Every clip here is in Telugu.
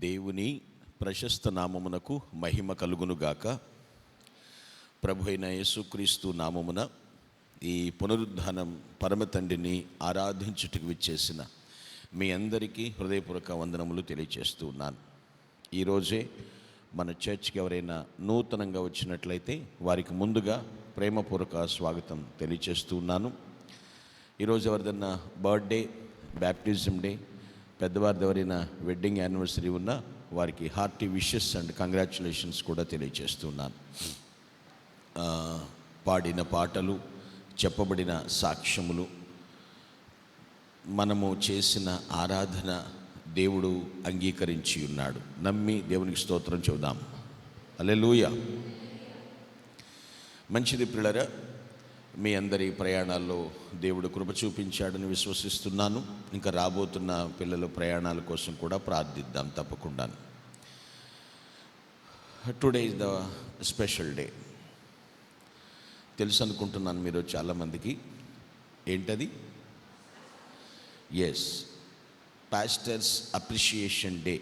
దేవుని ప్రశస్త నామమునకు మహిమ కలుగునుగాక. ప్రభు అయిన యేసుక్రీస్తు నామమున ఈ పునరుద్ధానం పరమ తండ్రిని ఆరాధించుటకు విచ్చేసిన మీ అందరికీ హృదయపూర్వక వందనములు తెలియజేస్తూ ఉన్నాను. ఈరోజే మన చర్చ్కి ఎవరైనా నూతనంగా వచ్చినట్లయితే వారికి ముందుగా ప్రేమపూర్వక స్వాగతం తెలియజేస్తూ ఉన్నాను. ఈరోజు ఎవరిదన్నా బర్త్డే, బ్యాప్టిజం డే, పెద్దవారిది ఎవరైనా వెడ్డింగ్ యానివర్సరీ ఉన్న వారికి హార్టీ విషెస్ అండ్ కంగ్రాచ్యులేషన్స్ కూడా తెలియజేస్తున్నాను. పాడిన పాటలు, చెప్పబడిన సాక్ష్యములు, మనము చేసిన ఆరాధన దేవుడు అంగీకరించి ఉన్నాడు. నమ్మి దేవునికి స్తోత్రం చెబుదాం. హల్లెలూయా. మంచిది ప్రియులారా, మీ అందరి ప్రయాణాల్లో దేవుడు కృప చూపించాడని విశ్వసిస్తున్నాను. ఇంకా రాబోతున్న పిల్లల ప్రయాణాల కోసం కూడా ప్రార్థిద్దాం తప్పకుండా. Today is the special day. తెలుసు అనుకుంటున్నాను మీరు చాలామందికి. ఏంటది? Yes, pastors appreciation day.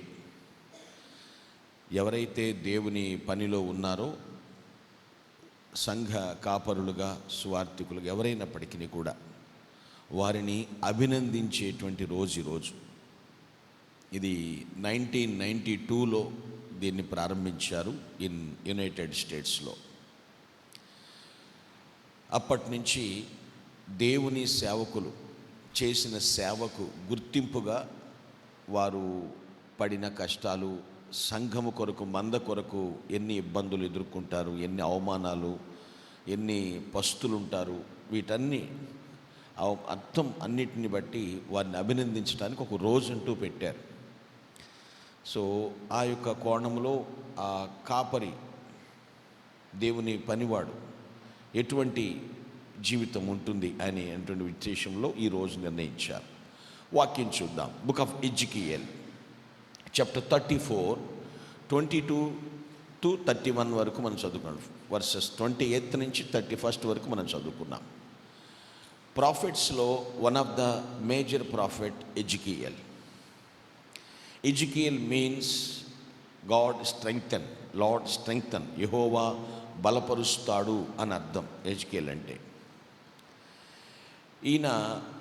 ఎవరైతే దేవుని పనిలో ఉన్నారో, సంఘ కాపరులుగా, సువార్థికులుగా ఎవరైనప్పటికీ కూడా వారిని అభినందించేటువంటి రోజు. ఇది 1992లో దీన్ని ప్రారంభించారు ఇన్ యునైటెడ్ స్టేట్స్లో. అప్పటి నుంచి దేవుని సేవకులు చేసిన సేవకు గుర్తింపుగా వారు పడిన కష్టాలు, సంఘము కొరకు, మంద కొరకు ఎన్ని ఇబ్బందులు ఎదుర్కొంటారు, ఎన్ని అవమానాలు, ఎన్ని పస్తులుంటారు, వీటన్ని అర్థం అన్నిటిని బట్టి వారిని అభినందించడానికి ఒక రోజంటూ పెట్టారు. సో ఆ యొక్క కోణంలో ఆ కాపరి, దేవుని పనివాడు ఎటువంటి జీవితం ఉంటుంది అని అటువంటి ఉద్దేశంలో ఈరోజు నిర్ణయించారు. వాక్యం చూద్దాం. Book of Ezekiel chapter 34, 22 to 31 వరకు మనం చదువుకున్నాం. వర్సెస్ 28 నుంచి 31 వరకు మనం చదువుకున్నాం. ప్రాఫిట్స్లో one of the major prophet Ezekiel. Ezekiel means God strengthen, Lord strengthen, యెహోవా బలపరుస్తాడు అని అర్థం ఎజికియల్ అంటే. ఈయన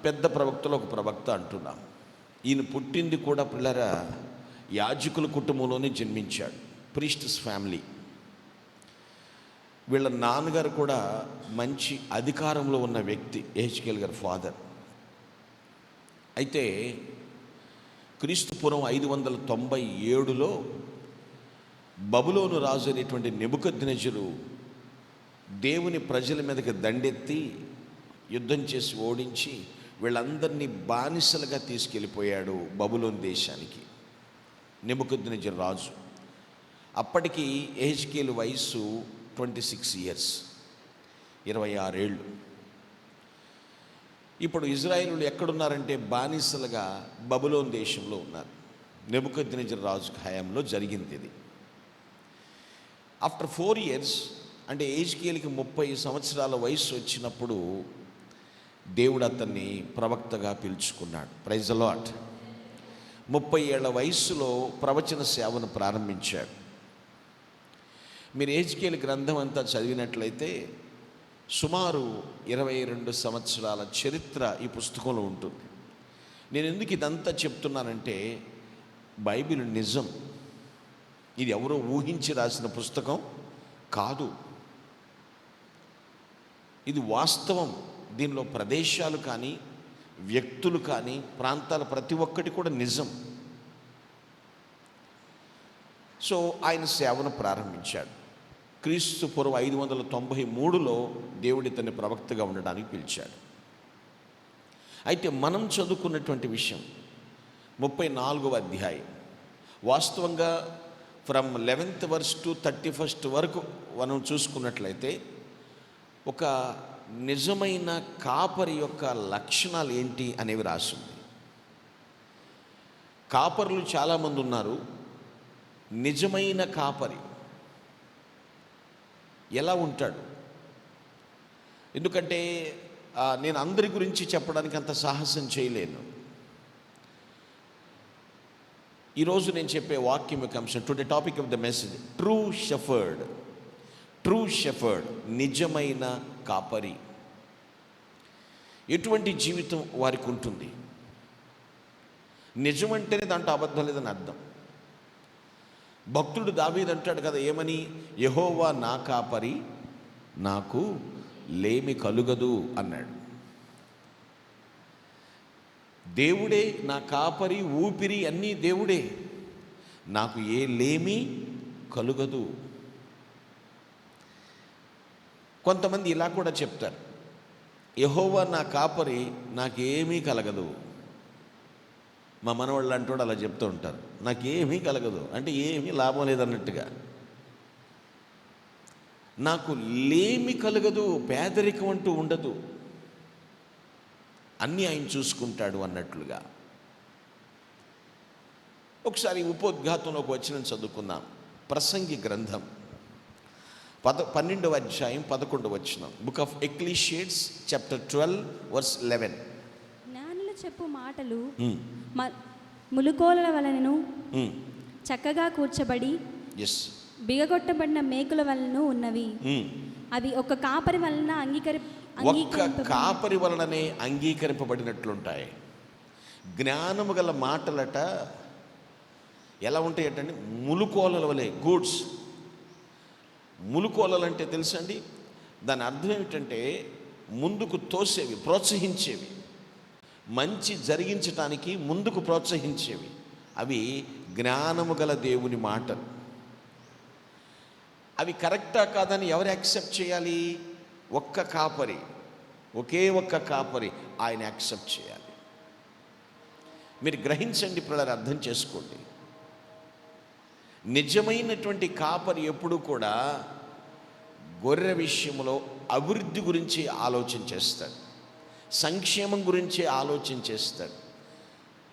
పెద్ద ప్రవక్తలో ఒక ప్రవక్త అంటున్నాం. ఈయన పుట్టింది కూడా పిల్లరా యాజకుల కుటుంబంలోనే జన్మించాడు, ప్రీస్ట్స్ ఫ్యామిలీ. వీళ్ళ నాన్నగారు కూడా మంచి అధికారంలో ఉన్న వ్యక్తి, ఎహెజ్కేల్ గారి ఫాదర్. అయితే క్రీస్తుపూర్వం 597లో బబులోను రాజు అనేటువంటి నెబుకద్నెజరు దేవుని ప్రజల మీదకి దండెత్తి యుద్ధం చేసి ఓడించి వీళ్ళందరినీ బానిసలుగా తీసుకెళ్ళిపోయాడు బబులోను దేశానికి, నెబుకద్నెజరు రాజు. అప్పటికి ఎహెజ్కేలు వయస్సు 26 years, 26 ఏళ్ళు. ఇప్పుడు ఇజ్రాయేలులు ఎక్కడున్నారంటే బానిసలుగా బబులోను దేశంలో ఉన్నారు. నెబుకద్నెజరు రాజు హయాంలో జరిగింది ఇది. ఆఫ్టర్ 4 years, అంటే ఎహెజ్కేలుకి 30 సంవత్సరాల వయసు వచ్చినప్పుడు దేవుడు అతన్ని ప్రవక్తగా పిలుచుకున్నాడు. Praise the lord. 30 ఏళ్ల వయస్సులో ప్రవచన సేవను ప్రారంభించాడు. మీరు ఎహెజ్కేలు గ్రంథం అంతా చదివినట్లయితే సుమారు 22 సంవత్సరాల చరిత్ర ఈ పుస్తకంలో ఉంటుంది. నేను ఎందుకు ఇదంతా చెప్తున్నానంటే బైబిల్ నిజం. ఇది ఎవరో ఊహించి రాసిన పుస్తకం కాదు, ఇది వాస్తవం. దీనిలో ప్రదేశాలు కానీ, వ్యక్తులు కానీ, ప్రాంతాల ప్రతి ఒక్కటి కూడా నిజం. సో ఆయన సేవను ప్రారంభించాడు. క్రీస్తు పూర్వం 593లో దేవుడి తన ప్రవక్తగా ఉండడానికి పిలిచాడు. అయితే మనం చదువుకున్నటువంటి విషయం 34వ అధ్యాయం. వాస్తవంగా from 11th verse to 31st వరకు మనం చూసుకున్నట్లయితే ఒక నిజమైన కాపరి యొక్క లక్షణాలు ఏంటి అనేవి రాసింది. కాపరులు చాలామంది ఉన్నారు. నిజమైన కాపరి ఎలా ఉంటాడు? ఎందుకంటే నేను అందరి గురించి చెప్పడానికి అంత సాహసం చేయలేను. ఈరోజు నేను చెప్పే వాక్యం యొక్క అంశం, today topic of the message, true shepherd. True shepherd, నిజమైన కాపరి. ఎటువంటి జీవితం వారికి ఉంటుంది? నిజమంటేనే దాంట్లో అబద్ధం లేదని అర్థం. భక్తుడు దావీదు అంటాడు కదా, ఏమని? యెహోవా నా కాపరి, నాకు లేమి కలుగదు అన్నాడు. దేవుడే నా కాపరి, ఊపిరి అన్నీ దేవుడే, నాకు ఏ లేమి కలుగదు. కొంతమంది ఇలా కూడా చెప్తారు, యెహోవా నా కాపరి, నాకేమీ కలగదు. మా మనవాళ్ళు అంటూ అలా చెప్తూ ఉంటారు, నాకేమీ కలగదు అంటే ఏమీ లాభం లేదన్నట్టుగా. నాకు లేమి కలగదు, పేదరికం అంటూ ఉండదు, అన్నీ ఆయన చూసుకుంటాడు అన్నట్లుగా. ఒకసారి ఉపోద్ఘాతంలో ఒక వచనం చదువుకుందాం. ప్రసంగి గ్రంథం 12వ అధ్యాయం 11వ వచనం. Book of Ecclesiastes chapter 12 verse 11. జ్ఞానులు చెప్పు మాటలు ములుకోల వలనను చక్కగా కూర్చబడి బిగగొట్టబడిన మేకుల వలన ఉన్నవి. అవి ఒక కాపరి వలన కాపరి వలననే అంగీకరింపబడినట్లుంటాయి. జ్ఞానము గల మాటలట ఎలా ఉంటాయట? ములుకోలల వలె, గూడ్స్. ములుకోలలు అంటే తెలుసండి, దాని అర్థం ఏమిటంటే ముందుకు తోసేవి, ప్రోత్సహించేవి, మంచి జరిగించటానికి ముందుకు ప్రోత్సహించేవి. అవి జ్ఞానము గల దేవుని మాటలు. అవి కరెక్టా కాదని ఎవరు యాక్సెప్ట్ చేయాలి? ఒక్క కాపరి, ఒకే ఒక్క కాపరి, ఆయన యాక్సెప్ట్ చేయాలి. మీరు గ్రహించండి పిల్లలు, అర్థం చేసుకోండి. నిజమైనటువంటి కాపరి ఎప్పుడు కూడా గొర్రె విషయంలో అభివృద్ధి గురించి ఆలోచన చేస్తాడు, సంక్షేమం గురించి ఆలోచన చేస్తాడు,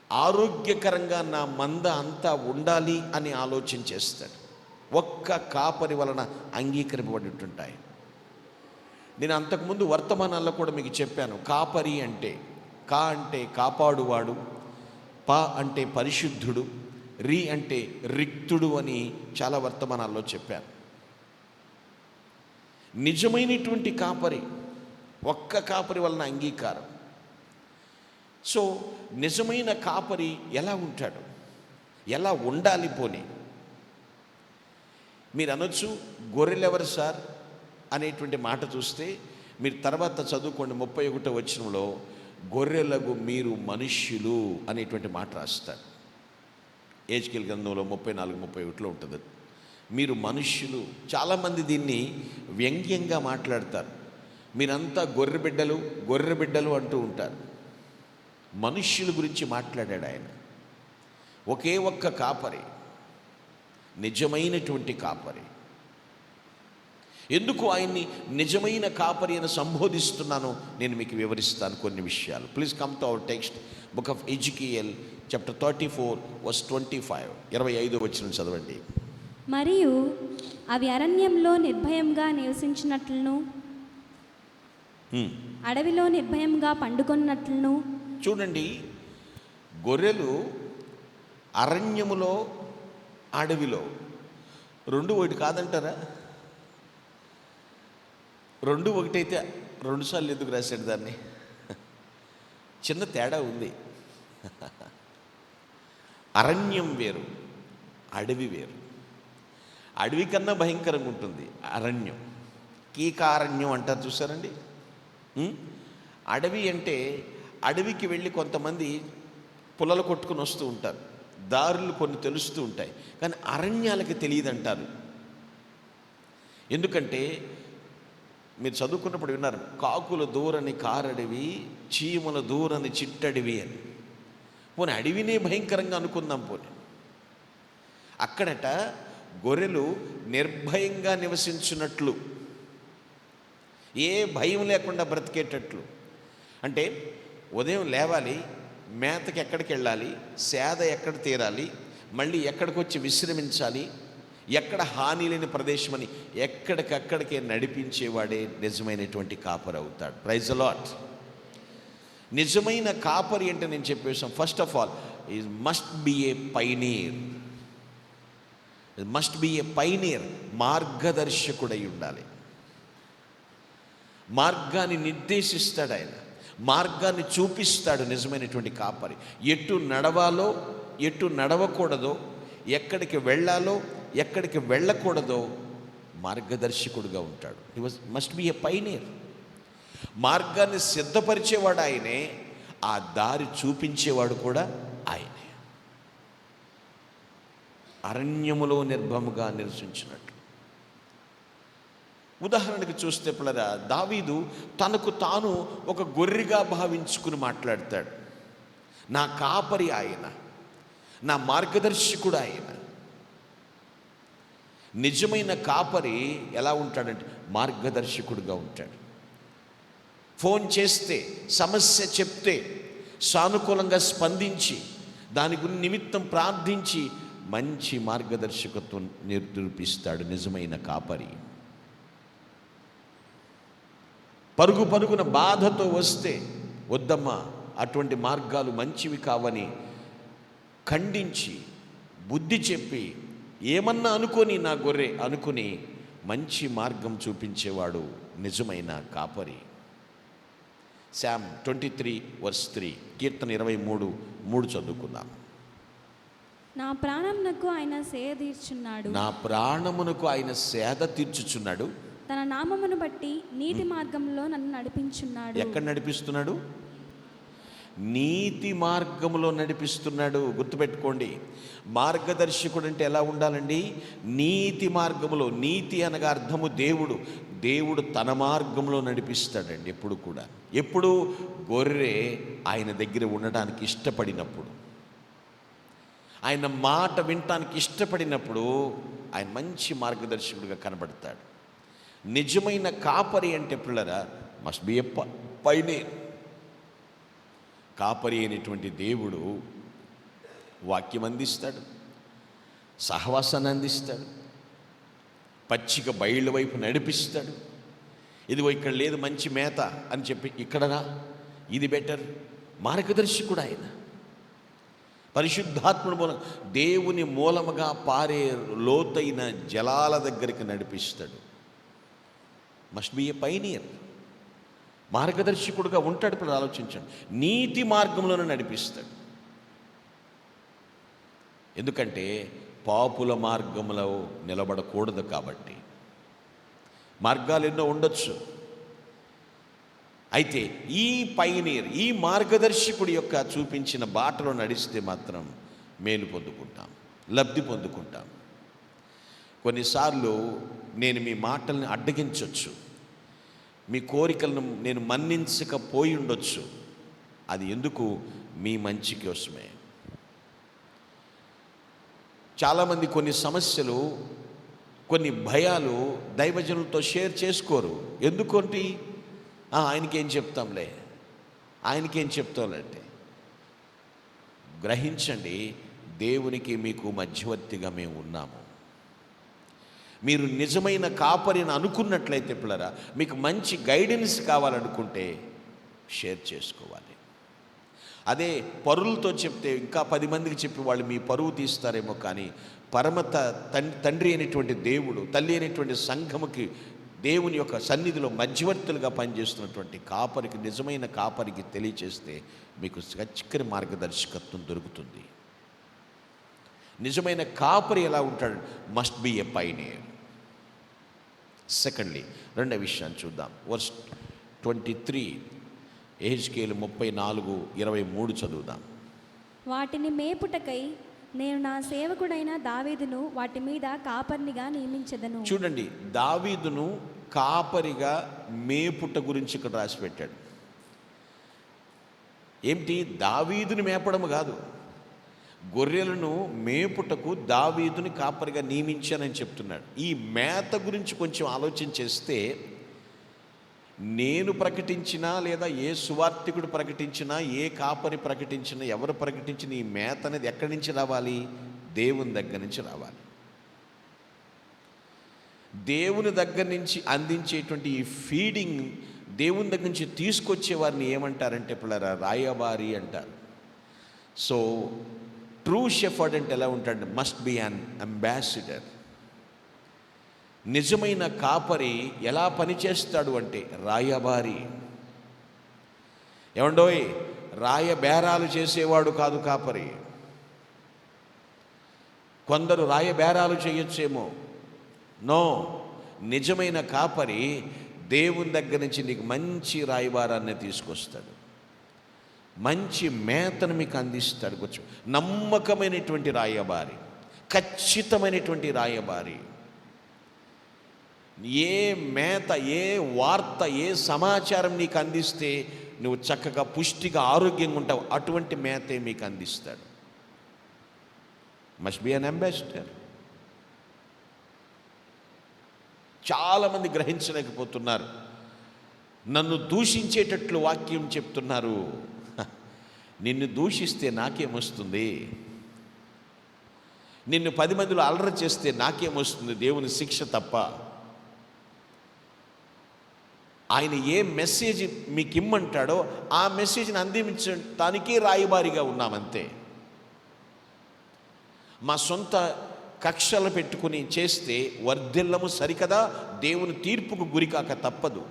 ఆరోగ్యకరంగా నా మంద అంతా ఉండాలి అని ఆలోచన చేస్తాడు. ఒక్క కాపరి వలన అంగీకరింపబడి. నేను అంతకుముందు వర్తమానాల్లో కూడా మీకు చెప్పాను, కాపరి అంటే, కా అంటే కాపాడువాడు, ప అంటే పరిశుద్ధుడు, రి అంటే రిక్తుడు అని చాలా వర్తమానాల్లో చెప్పాను. నిజమైనటువంటి కాపరి, ఒక్క కాపరి వలన అంగీకారం. సో నిజమైన కాపరి ఎలా ఉంటాడు, ఎలా ఉండాలి? పోనీ మీరు అనొచ్చు, గొర్రెలెవరు సార్ అనేటువంటి మాట చూస్తే మీరు తర్వాత చదువుకోండి. 31వ వచనంలో గొర్రెలకు మీరు మనుష్యులు అనేటువంటి మాట రాస్తారు. ఏజ్కేల్ గ్రంథంలో 34-31లో ఉంటుంది. మీరు మనుష్యులు. చాలామంది దీన్ని వ్యంగ్యంగా మాట్లాడతారు. మీరంతా గొర్రె బిడ్డలు అంటూ ఉంటారు. మనుష్యుల గురించి మాట్లాడాడు ఆయన. ఒకే ఒక్క కాపరి, నిజమైనటువంటి కాపరి. ఎందుకు ఆయన్ని నిజమైన కాపరి అని సంబోధిస్తున్నానో నేను మీకు వివరిస్తాను కొన్ని విషయాలు. Please come to our text, book of Ezekiel chapter 34 verse 25. 25వ వచనం చదవండి. మరియు అవి అరణ్యంలో నిర్భయంగా నివసించినట్లును, అడవిలో నిర్భయంగా పండుకొన్నట్లును. చూడండి, గొర్రెలు అరణ్యములో, అడవిలో, రెండు ఒకటి కాదంటారా? రెండు ఒకటైతే 2 సార్లు ఎందుకు రాశాడు దాన్ని? చిన్న తేడా ఉంది. అరణ్యం వేరు, అడవి వేరు. అడవి కన్నా భయంకరంగా ఉంటుంది అరణ్యం. కీకారణ్యం అంటారు చూసారండి. అడవి అంటే అడవికి వెళ్ళి కొంతమంది పుల్లలు కొట్టుకుని వస్తూ ఉంటారు, దారులు కొన్ని తెలుస్తూ ఉంటాయి, కానీ అరణ్యాలకి తెలియదంటారు. ఎందుకంటే మీరు చదువుకున్నప్పుడు విన్నారు, కాకుల దూరని కారడవి, చీమల దూరని చిట్టడివి అని. పోనీ అడవినే భయంకరంగా అనుకుందాం. పోనీ అక్కడట గొర్రెలు నిర్భయంగా నివసించినట్లు, ఏ భయం లేకుండా బ్రతికేటట్లు. అంటే ఉదయం లేవాలి, మేతకి ఎక్కడికి వెళ్ళాలి, సేద ఎక్కడ తీరాలి, మళ్ళీ ఎక్కడికి వచ్చి విశ్రమించాలి, ఎక్కడ హాని లేని ప్రదేశం అని ఎక్కడికక్కడికే నడిపించేవాడే నిజమైనటువంటి కాపరి అవుతాడు. Praise the Lord. నిజమైన కాపరి అంటే నేను చెప్పేసాం, first of all is must be a pioneer. Must be a pioneer, మార్గదర్శకుడై ఉండాలి. మార్గాన్ని నిర్దేశిస్తాడు ఆయన, మార్గాన్ని చూపిస్తాడు నిజమైనటువంటి కాపరి. ఎటు నడవాలో, ఎటు నడవకూడదో, ఎక్కడికి వెళ్ళాలో, ఎక్కడికి వెళ్ళకూడదో మార్గదర్శకుడుగా ఉంటాడు. He must be a pioneer. మార్గాన్ని సిద్ధపరిచేవాడు ఆయనే, ఆ దారి చూపించేవాడు కూడా ఆయనే. అరణ్యములో నిర్భముగా నివసించినట్టు. ఉదాహరణకి చూస్తే పిల్లరా, దావీదు తనకు తాను ఒక గొర్రెగా భావించుకుని మాట్లాడతాడు. నా కాపరి ఆయన, నా మార్గదర్శకుడు ఆయన. నిజమైన కాపరి ఎలా ఉంటాడంటే మార్గదర్శకుడుగా ఉంటాడు. ఫోన్ చేస్తే, సమస్య చెప్తే సానుకూలంగా స్పందించి దాని గురించి నిమిత్తం ప్రార్థించి మంచి మార్గదర్శకత్వం నిరూపిస్తాడు నిజమైన కాపరి. పరుగు పరుగున బాధతో వస్తే, వద్దమ్మా అటువంటి మార్గాలు మంచివి కావని ఖండించి బుద్ధి చెప్పి, ఏమన్నా అనుకొని నా గొర్రె అనుకుని మంచి మార్గం చూపించేవాడు నిజమైన కాపరి. శామ్ 23:3, కీర్తన 23:3 చదువుకుందాం. నా ప్రాణమునకు ఆయన సేద తీర్చున్నాడు. నా ప్రాణమునకు ఆయన సేద తీర్చుచున్నాడు. తన నామమును బట్టి నీతి మార్గంలో నన్ను నడిపించున్నాడు. ఎక్కడ నడిపిస్తున్నాడు? నీతి మార్గంలో నడిపిస్తున్నాడు. గుర్తుపెట్టుకోండి, మార్గదర్శకుడు అంటే ఎలా ఉండాలండి? నీతి మార్గములో. నీతి అనగా అర్థము దేవుడు. దేవుడు తన మార్గంలో నడిపిస్తాడండి ఎప్పుడు కూడా. ఎప్పుడు? గొర్రె ఆయన దగ్గర ఉండడానికి ఇష్టపడినప్పుడు, ఆయన మాట వినటానికి ఇష్టపడినప్పుడు ఆయన మంచి మార్గదర్శకుడిగా కనబడతాడు. నిజమైన కాపరి అంటే పిల్లరా మస్ట్ బి ఎ పైనీర్. కాపరి అయినటువంటి దేవుడు వాక్యం అందిస్తాడు, సహవాసాన్ని అందిస్తాడు, పచ్చిక బయళ్ళ వైపు నడిపిస్తాడు. ఇదిగో ఇక్కడ లేదు మంచి మేత అని చెప్పి ఇక్కడనా, ఇది బెటర్. మార్గదర్శకుడు ఆయన. పరిశుద్ధాత్ముడు మూలం, దేవుని మూలముగా పారే లోతైన జలాల దగ్గరికి నడిపిస్తాడు. Must be a pioneer. మార్గదర్శకుడుగా ఉంటాడు. ఇప్పుడు ఆలోచించండి, నీతి మార్గంలోనే నడిపిస్తాడు. ఎందుకంటే పాపుల మార్గంలో నిలబడకూడదు కాబట్టి. మార్గాలు ఎన్నో ఉండొచ్చు, అయితే ఈ పైనీర్, ఈ మార్గదర్శకుడి యొక్క చూపించిన బాటలో నడిస్తే మాత్రం మేలు పొందుకుంటాం, లబ్ధి పొందుకుంటాం. కొన్నిసార్లు నేను మీ మాటల్ని అడ్డగించవచ్చు, మీ కోరికలను నేను మన్నించకపోయి ఉండొచ్చు. అది ఎందుకు? మీ మంచి కోసమే. చాలామంది కొన్ని సమస్యలు, కొన్ని భయాలు దైవజనులతో షేర్ చేసుకోరు. ఎందుకంటే ఆయనకేం చెప్తాంలే, ఆయనకేం చెప్తాంలే అంటే. గ్రహించండి, దేవునికి మీకు మధ్యవర్తిగా మేము ఉన్నాము. మీరు నిజమైన కాపరిని అనుకున్నట్లయితే పిల్లరా, మీకు మంచి గైడెన్స్ కావాలనుకుంటే షేర్ చేసుకోవాలి. అదే పరులతో చెప్తే ఇంకా 10 మందికి చెప్పి వాళ్ళు మీ పరువు తీస్తారేమో, కానీ పరమత తండ్రి అయినటువంటి దేవుడు, తల్లి అయినటువంటి సంఘముకి, దేవుని యొక్క సన్నిధిలో మధ్యవర్తులుగా పనిచేస్తున్నటువంటి కాపరికి, నిజమైన కాపరికి తెలియచేస్తే మీకు చక్కని మార్గదర్శకత్వం దొరుకుతుంది. నిజమైన కాపరి ఎలా ఉంటాడు? Must be a pioneer. Secondly, రెండో విషయాన్ని చూద్దాం. వర్స్ 23, యెహెజ్కేలు 34:23 చదువుదాం. వాటిని మేపుటకై నేను నా సేవకుడైన దావీదును వాటి మీద కాపర్నిగా నియమించెదను. చూడండి, దావీదును కాపరిగా మేపుట గురించి ఇక్కడ రాసి పెట్టాడు. ఏమిటి? దావీదుని మేపడం కాదు, గొర్రెలను మేపుటకు దావీదుని కాపరిగా నియమించానని చెప్తున్నాడు. ఈ మేత గురించి కొంచెం ఆలోచన చేస్తే, నేను ప్రకటించినా లేదా ఏ సువార్తికుడు ప్రకటించినా, ఏ కాపరి ప్రకటించినా, ఎవరు ప్రకటించిన ఈ మేత అనేది ఎక్కడి నుంచి రావాలి? దేవుని దగ్గర నుంచి రావాలి. దేవుని దగ్గర నుంచి అందించేటువంటి ఈ ఫీడింగ్ దేవుని దగ్గర నుంచి తీసుకొచ్చే వారిని ఏమంటారంటే పిల్లరా, రాయబారి అంటారు. సో ట్రూ షెఫర్డ్ అంటే ఎలా ఉంటాడు? Must be an ambassador. నిజమైన కాపరి ఎలా పనిచేస్తాడు అంటే రాయబారి. ఏమండోయ్, రాయబేరాలు చేసేవాడు కాదు కాపరి. కొందరు రాయబేరాలు చేయొచ్చేమో, నో. నిజమైన కాపరి దేవుని దగ్గర నుంచి నీకు మంచి రాయబారాన్ని తీసుకొస్తాడు, మంచి మేతను మీకు అందిస్తాడు. కొంచెం నమ్మకమైనటువంటి రాయబారి, ఖచ్చితమైనటువంటి రాయబారి. ఏ మేత, ఏ వార్త, ఏ సమాచారం నీకు అందిస్తే నువ్వు చక్కగా పుష్టిగా ఆరోగ్యంగా ఉంటావు, అటువంటి మేతే మీకు అందిస్తాడు. Must be an ambassador. చాలామంది గ్రహించలేకపోతున్నారు. నన్ను దూషించేటట్లు వాక్యం చెప్తున్నారు. నిన్ను దూషిస్తే నాకేమొస్తుంది? నిన్ను 10 మందిలో అలర చేస్తే నాకేమొస్తుంది? దేవుని శిక్ష తప్ప. ఆయన ఏ మెసేజ్ మీకు ఇమ్మంటాడో ఆ మెసేజ్ని అందించడానికే రాయబారిగా ఉన్నామంతే. మా సొంత కక్షలు పెట్టుకుని చేస్తే వర్ధిల్లము సరికదా, దేవుని తీర్పుకు గురికాక తప్పదు.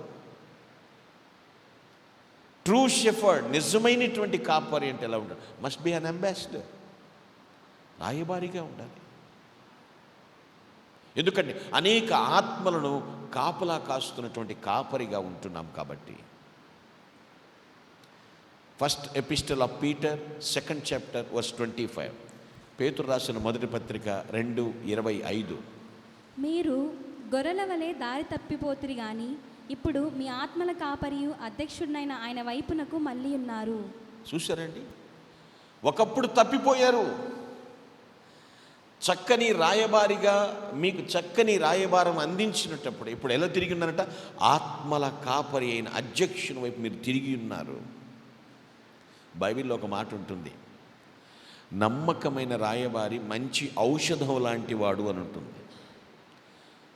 ట్రూ షెఫర్డ్, నిజమైనటువంటి కాపరి అంటే ఎలా ఉంటాడు? Must be an ambassador. రాయబారిగా ఉండాలి. ఎందుకంటే అనేక ఆత్మలను కాపలా కాస్తున్నటువంటి కాపరిగా ఉంటున్నాం కాబట్టి. First epistle of Peter, 2nd chapter, verse 25. పేతురు రాసిన మొదటి పత్రిక 2:25. మీరు గొర్రెల వలె దారి తప్పిపోతురు గాని ఇప్పుడు మీ ఆత్మల కాపరియు అధ్యక్షుడినైన ఆయన వైపునకు మళ్ళీ ఉన్నారు. చూశారండి, ఒకప్పుడు తప్పిపోయారు. చక్కని రాయబారిగా మీకు చక్కని రాయబారం అందించినప్పుడు ఇప్పుడు ఎలా తిరిగి ఉన్నారట? ఆత్మల కాపరి అయిన అధ్యక్షుని వైపు మీరు తిరిగి ఉన్నారు. బైబిల్లో ఒక మాట ఉంటుంది, నమ్మకమైన రాయబారి మంచి ఔషధం లాంటి వాడు అని ఉంటుంది.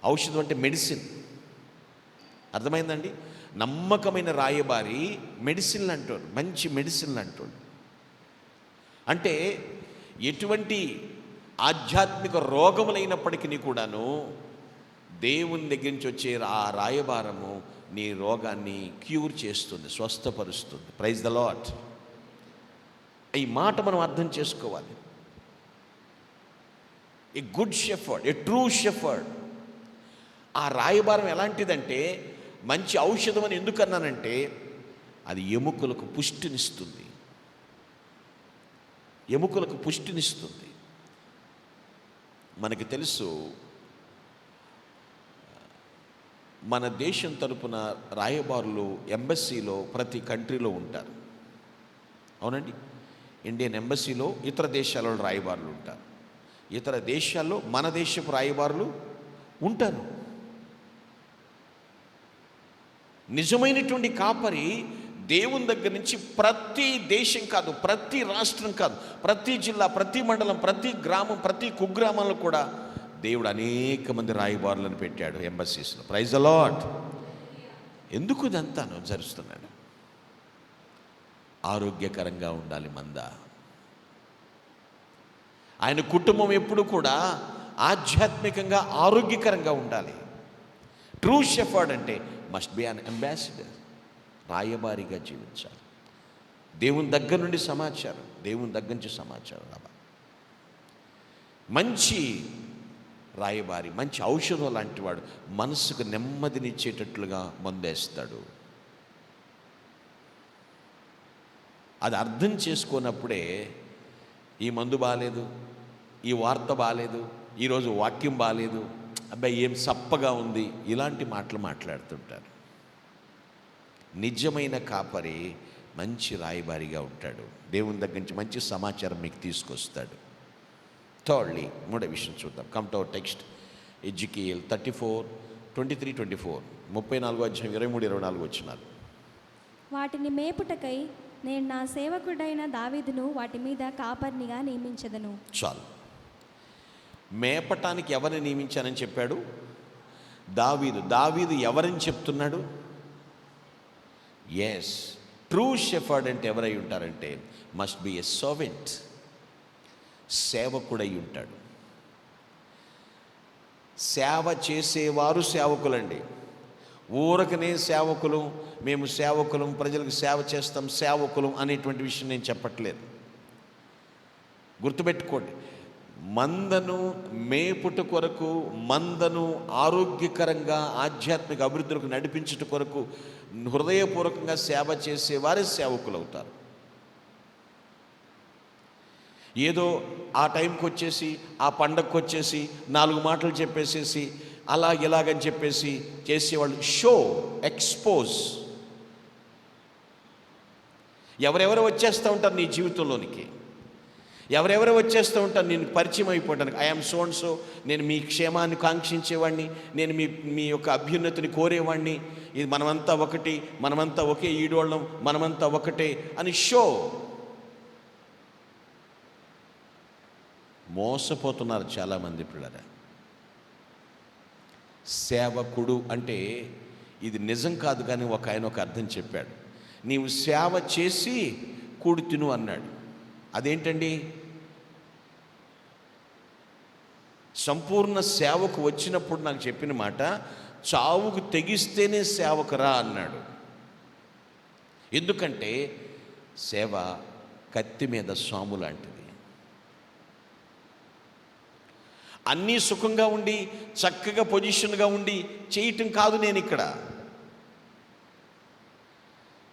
ఔషధం అంటే మెడిసిన్. అర్థమైందండి? నమ్మకమైన రాయబారి మెడిసిన్లు అంటాడు, మంచి మెడిసిన్లు అంటాడు. అంటే ఎటువంటి ఆధ్యాత్మిక రోగములైనప్పటికీ కూడాను దేవుని దగ్గర నుంచి వచ్చే ఆ రాయబారము నీ రోగాన్ని క్యూర్ చేస్తుంది, స్వస్థపరుస్తుంది. Praise the lord. ఈ మాట మనం అర్థం చేసుకోవాలి. A good shepherd, A true shepherd. ఆ రాయబారం ఎలాంటిదంటే మంచి ఔషధం అని ఎందుకన్నానంటే అది ఎముకలకు పుష్టినిస్తుంది. ఎముకలకు పుష్టినిస్తుంది. మనకి తెలుసు, మన దేశం తరపున రాయబారులు ఎంబసీలో ప్రతి కంట్రీలో ఉంటారు. అవునండి, ఇండియన్ ఎంబసీలో ఇతర దేశాలలో రాయబారులు ఉంటారు, ఇతర దేశాల్లో మన దేశపు రాయబారులు ఉంటారు. నిజమైనటువంటి కాపరి దేవుని దగ్గర నుంచి ప్రతి దేశం కాదు, ప్రతి రాష్ట్రం కాదు, ప్రతి జిల్లా, ప్రతి మండలం, ప్రతి గ్రామం, ప్రతి కుగ్రామంలో కూడా దేవుడు అనేక మంది రాయబారులను పెట్టాడు ఎంబసీస్లో. Praise the lord. ఎందుకు ఇదంతా జరుస్తున్నాడు? ఆరోగ్యకరంగా ఉండాలి మంద. ఆయన కుటుంబం ఎప్పుడు కూడా ఆధ్యాత్మికంగా ఆరోగ్యకరంగా ఉండాలి. ట్రూ షెఫర్డ్ అంటే మస్ట్ బి అన్ అంబాసిడర్. రాయబారిగా జీవించాలి. దేవుని దగ్గర నుండి సమాచారం, దేవుని దగ్గర నుంచి సమాచారం రావాలి. మంచి రాయబారి మంచి ఔషధం లాంటి వాడు, మనసుకు నెమ్మదినిచ్చేటట్లుగా మందేస్తాడు. అది అర్థం చేసుకున్నప్పుడే ఈ మందు బాగాలేదు, ఈ వార్త బాగాలేదు, ఈరోజు వాక్యం బాగాలేదు, అబ్బాయి ఏం సప్పగా ఉంది, ఇలాంటి మాటలు మాట్లాడుతుంటారు. నిజమైన కాపరి మంచి రాయబారిగా ఉంటాడు. దేవుని దగ్గర నుంచి మంచి సమాచారం మీకు తీసుకొస్తాడు. థర్డ్లీ, మూడో విషయం చూద్దాం. Come to our text, Ezekiel 34:23-24. 34వ అధ్యాయం 23-24 వచనాలు. వాటిని మేపుటకై నేను నా సేవకుడైన దావీదును వాటి మీద కాపర్నిగా నియమించదను. చాలు. మేపటానికి ఎవరిని నియమించానని చెప్పాడు? దావీదు. దావీదు ఎవరని చెప్తున్నాడు? ఎస్, ట్రూ షెఫర్డ్ అంటే ఎవరై ఉంటారంటే మస్ట్ బి ఎ సర్వెంట్, సేవకుడై ఉంటాడు. సేవ చేసేవారు సేవకులండి. ఊరకనే సేవకులు, మేము సేవకులం, ప్రజలకు సేవ చేస్తాం, సేవకులం అనేటువంటి విషయం నేను చెప్పట్లేదు. గుర్తుపెట్టుకోండి, మందను మేపుట కొరకు, మందను ఆరోగ్యకరంగా ఆధ్యాత్మిక అభివృద్ధికి నడిపించుట కొరకు హృదయపూర్వకంగా సేవ చేసేవారే సేవకులు అవుతారు. ఏదో ఆ టైంకి వచ్చేసి, ఆ పండగకు వచ్చేసి 4 మాటలు చెప్పేసేసి అలా ఇలాగని చెప్పేసి చేసేవాళ్ళు షో, ఎక్స్పోజ్. ఎవరెవరో వచ్చేస్తూ ఉంటారు నీ జీవితంలోనికి, ఎవరెవరో వచ్చేస్తూ ఉంటారు నేను పరిచయం అయిపోవడానికి. ఐఎమ్ సో అండ్ సో, నేను మీ క్షేమాన్ని కాంక్షించేవాడిని, నేను మీ యొక్క అభ్యున్నతిని కోరేవాడిని, ఇది మనమంతా ఒకటి, మనమంతా ఒకే ఈడోళ్ళం, మనమంతా ఒకటే అని షో. మోసపోతున్నారు చాలామంది పిల్లలు. సేవకుడు అంటే ఇది నిజం కాదు, కానీ ఆయన ఒక అర్థం చెప్పాడు, నీవు సేవ చేసి కూడి తిను అన్నాడు. అదేంటండి? సంపూర్ణ సేవకు వచ్చినప్పుడు నాకు చెప్పిన మాట, చావుకు తెగిస్తేనే సేవకురా అన్నాడు. ఎందుకంటే సేవ కత్తి మీద సాము లాంటిది. అన్నీ సుఖంగా ఉండి చక్కగా పొజిషన్గా ఉండి చేయటం కాదు. నేను ఇక్కడ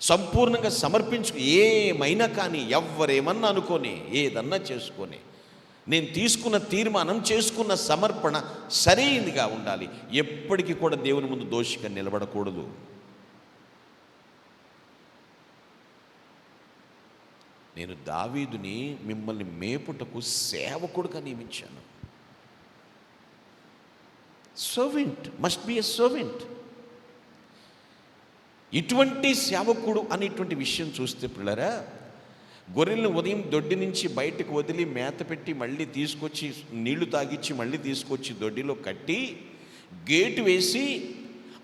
సంపూర్ణంగా సమర్పించుకు, ఏమైనా కానీ ఎవరేమన్నా అనుకొని, ఏదన్నా చేసుకొని, నేను తీసుకున్న తీర్మానం, చేసుకున్న సమర్పణ సరైనదిగా ఉండాలి. ఎప్పటికీ కూడా దేవుని ముందు దోషిగా నిలబడకూడదు. నేను దావీదుని మిమ్మల్ని మేపుటకు సేవకుడుగా నియమించాను. Servant, must be a servant. ఇటువంటి సేవకుడు అనేటువంటి విషయం చూస్తే పిల్లరా, గొర్రెలను ఉదయం దొడ్డి నుంచి బయటకు వదిలి మేత పెట్టి మళ్ళీ తీసుకొచ్చి నీళ్లు తాగిచ్చి మళ్ళీ తీసుకొచ్చి దొడ్డిలో కట్టి గేటు వేసి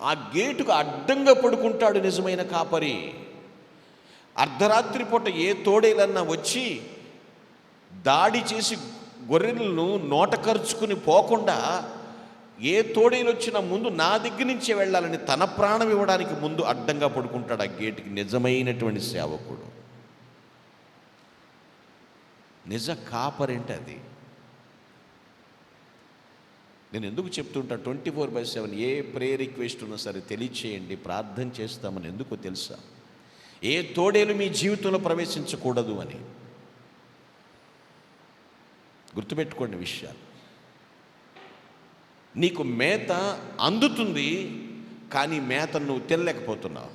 ఆ గేటుకు అడ్డంగా పడుకుంటాడు నిజమైన కాపరి. అర్ధరాత్రి పూట ఏ తోడేలన్నా వచ్చి దాడి చేసి గొర్రెలను నోట ఖర్చుకుని పోకుండా, ఏ తోడేలు వచ్చినా ముందు నా దగ్గర నుంచే వెళ్ళాలని తన ప్రాణం ఇవ్వడానికి ముందు అడ్డంగా పడుకుంటాడు ఆ గేటుకి. నిజమైనటువంటి సేవకుడు, నిజ కాపరేంటి అది. నేను ఎందుకు చెప్తుంటా, 24/7 ఏ ప్రేయర్ రిక్వెస్ట్ ఉన్నా సరే తెలియచేయండి, ప్రార్థన చేస్తామని. ఎందుకో తెలుసా? ఏ తోడేలు మీ జీవితంలో ప్రవేశించకూడదు అని. గుర్తుపెట్టుకోండి విషయాలు. నీకు మేత అందుతుంది, కానీ మేతను నువ్వు తినలేకపోతున్నావు.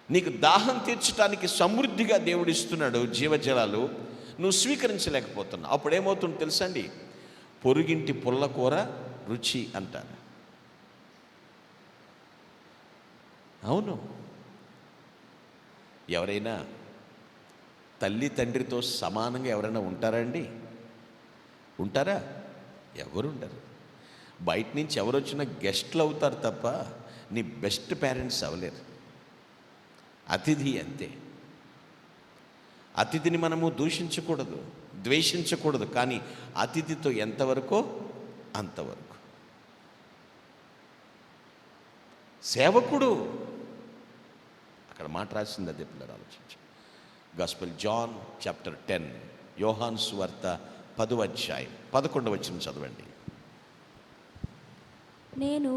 నీకు దాహం తీర్చడానికి సమృద్ధిగా దేవుడు ఇస్తున్నాడు జీవజలాలు, నువ్వు స్వీకరించలేకపోతున్నావు. అప్పుడేమవుతుంది తెలుసా అండి? పొరుగింటి పుల్లకూర రుచి అంటారు. అవును, ఎవరైనా తల్లి తండ్రితో సమానంగా ఎవరైనా ఉంటారా అండి? ఉంటారా? ఎవరు ఉండరు. బయట నుంచి ఎవరు వచ్చినా గెస్ట్లు అవుతారు తప్ప నీ బెస్ట్ పేరెంట్స్ అవ్వలేరు. అతిథి అంతే. అతిథిని మనము దూషించకూడదు, ద్వేషించకూడదు, కానీ అతిథితో ఎంతవరకో అంతవరకు. సేవకుడు అక్కడ మాట రాసింది అదే పిల్లలు ఆలోచించు. గాస్పెల్ జాన్ చాప్టర్ 10, యోహాను సువార్త 10వ అధ్యాయం 11వ వచనం చదవండి. నేను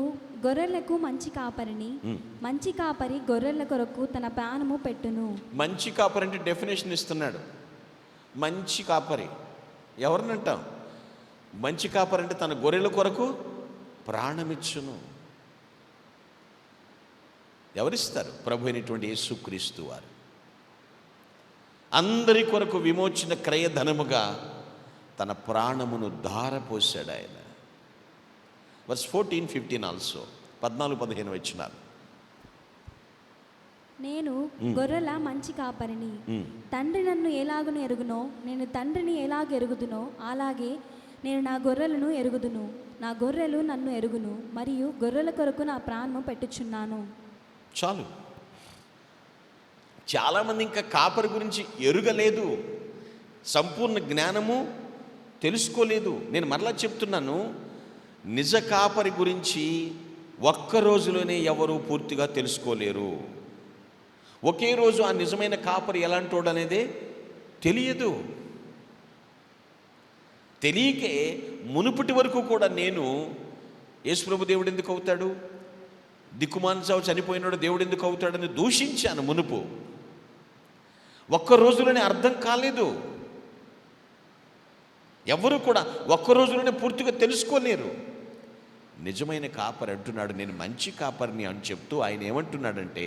గొర్రెలకు మంచి కాపరిని, మంచి కాపరి గొర్రెల కొరకు తన ప్రాణము పెట్టును. మంచి కాపరి అంటే డెఫినేషన్ ఇస్తున్నాడు. మంచి కాపరి ఎవరినంటాం? మంచి కాపరి అంటే తన గొర్రెల కొరకు ప్రాణమిచ్చును. ఎవరిస్తారు? ప్రభు అయినటువంటి యేసుక్రీస్తు వారు. అందరి కొరకు విమోచన క్రయధనముగా తన ప్రాణమును ధారపోసాడు ఆయన. వర్స్ 14-15 ఆల్సో, 14-15 వచనాలు. నేను గొర్రెల మంచి కాపరిని, తండ్రి నన్ను ఎలాగును ఎరుగునో, నేను తండ్రిని ఎలాగ ఎరుగుదునో అలాగే నేను నా గొర్రెలను ఎరుగుదును, నా గొర్రెలు నన్ను ఎరుగును, మరియు గొర్రెల కొరకు నా ప్రాణము పెట్టుచున్నాను. చాలు. చాలామంది ఇంకా కాపరి గురించి ఎరుగలేదు, సంపూర్ణ జ్ఞానము తెలుసుకోలేదు. నేను మరలా చెప్తున్నాను, నిజ కాపరి గురించి ఒక్క రోజులోనే ఎవరు పూర్తిగా తెలుసుకోలేరు. ఒకే రోజు ఆ నిజమైన కాపరి ఎలాంటోడు అనేదే తెలియదు. తెలియకే మునుపటి వరకు కూడా నేను యేసుప్రభు దేవుడు ఎందుకు అవుతాడు, దిక్కుమానుసావు చనిపోయినాడు దేవుడు ఎందుకు అవుతాడని దూషించాను మునుపు. ఒక్క రోజులోనే అర్థం కాలేదు. ఎవరు కూడా ఒక్క రోజులోనే పూర్తిగా తెలుసుకోలేరు. నిజమైన కాపరి అంటున్నాడు, నేను మంచి కాపరిని అని చెప్తూ ఆయన ఏమంటున్నాడంటే,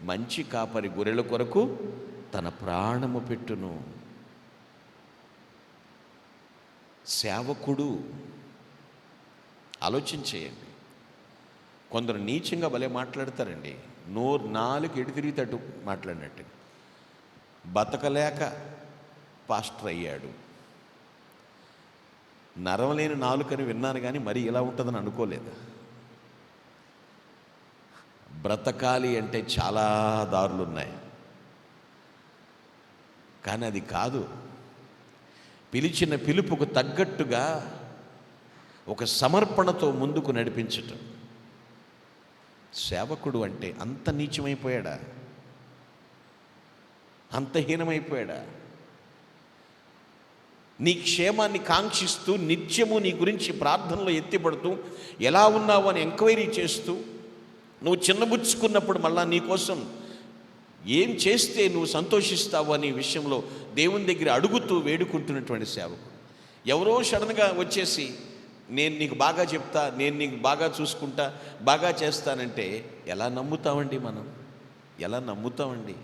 మంచి కాపరి గొర్రెల కొరకు తన ప్రాణము పెట్టును. సేవకుడు, ఆలోచించేయండి. కొందరు నీచంగా భలే మాట్లాడతారండి, నాలుగు ఎటు తిరిగి తట్టు మాట్లాడినట్టు. బతకలేక పాస్టర్ అయ్యాడు, నరవలేని నాలుకని విన్నాను కానీ మరి ఇలా ఉంటుందని అనుకోలేదు. బ్రతకాలి అంటే చాలా దారులు ఉన్నాయి, కానీ అది కాదు. పిలిచిన పిలుపుకు తగ్గట్టుగా ఒక సమర్పణతో ముందుకు నడిపించటం. సేవకుడు అంటే అంత నీచమైపోయాడా, అంత హీనమైపోయాడా? నీ క్షేమాన్ని కాంక్షిస్తూ నిత్యము నీ గురించి ప్రార్థనలో ఎత్తిపడుతూ ఎలా ఉన్నావు అని ఎంక్వైరీ చేస్తూ, నువ్వు చిన్నబుచ్చుకున్నప్పుడు మళ్ళా నీకోసం ఏం చేస్తే నువ్వు సంతోషిస్తావు అనే విషయంలో దేవుని దగ్గర అడుగుతూ వేడుకుంటున్నటువంటి సేవకుడు. ఎవరో సడన్గా వచ్చేసి నేను నీకు బాగా చెప్తా, నేను నీకు బాగా చూసుకుంటా, బాగా చేస్తానంటే ఎలా నమ్ముతామండి మనం? ఎలా నమ్ముతామండి?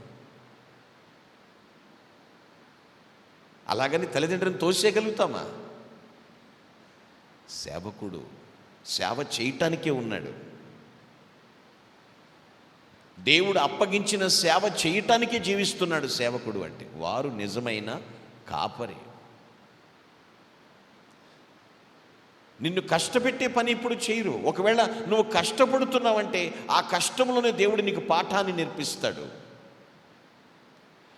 అలాగని తల్లిదండ్రులను తోసేయగలుగుతామా? సేవకుడు సేవ చేయటానికే ఉన్నాడు. దేవుడు అప్పగించిన సేవ చేయటానికే జీవిస్తున్నాడు సేవకుడు అంటే. వారు నిజమైన కాపరి. నిన్ను కష్టపెట్టే పని ఇప్పుడు చేయరు. ఒకవేళ నువ్వు కష్టపడుతున్నావంటే ఆ కష్టంలోనే దేవుడు నీకు పాఠాన్ని నేర్పిస్తాడు.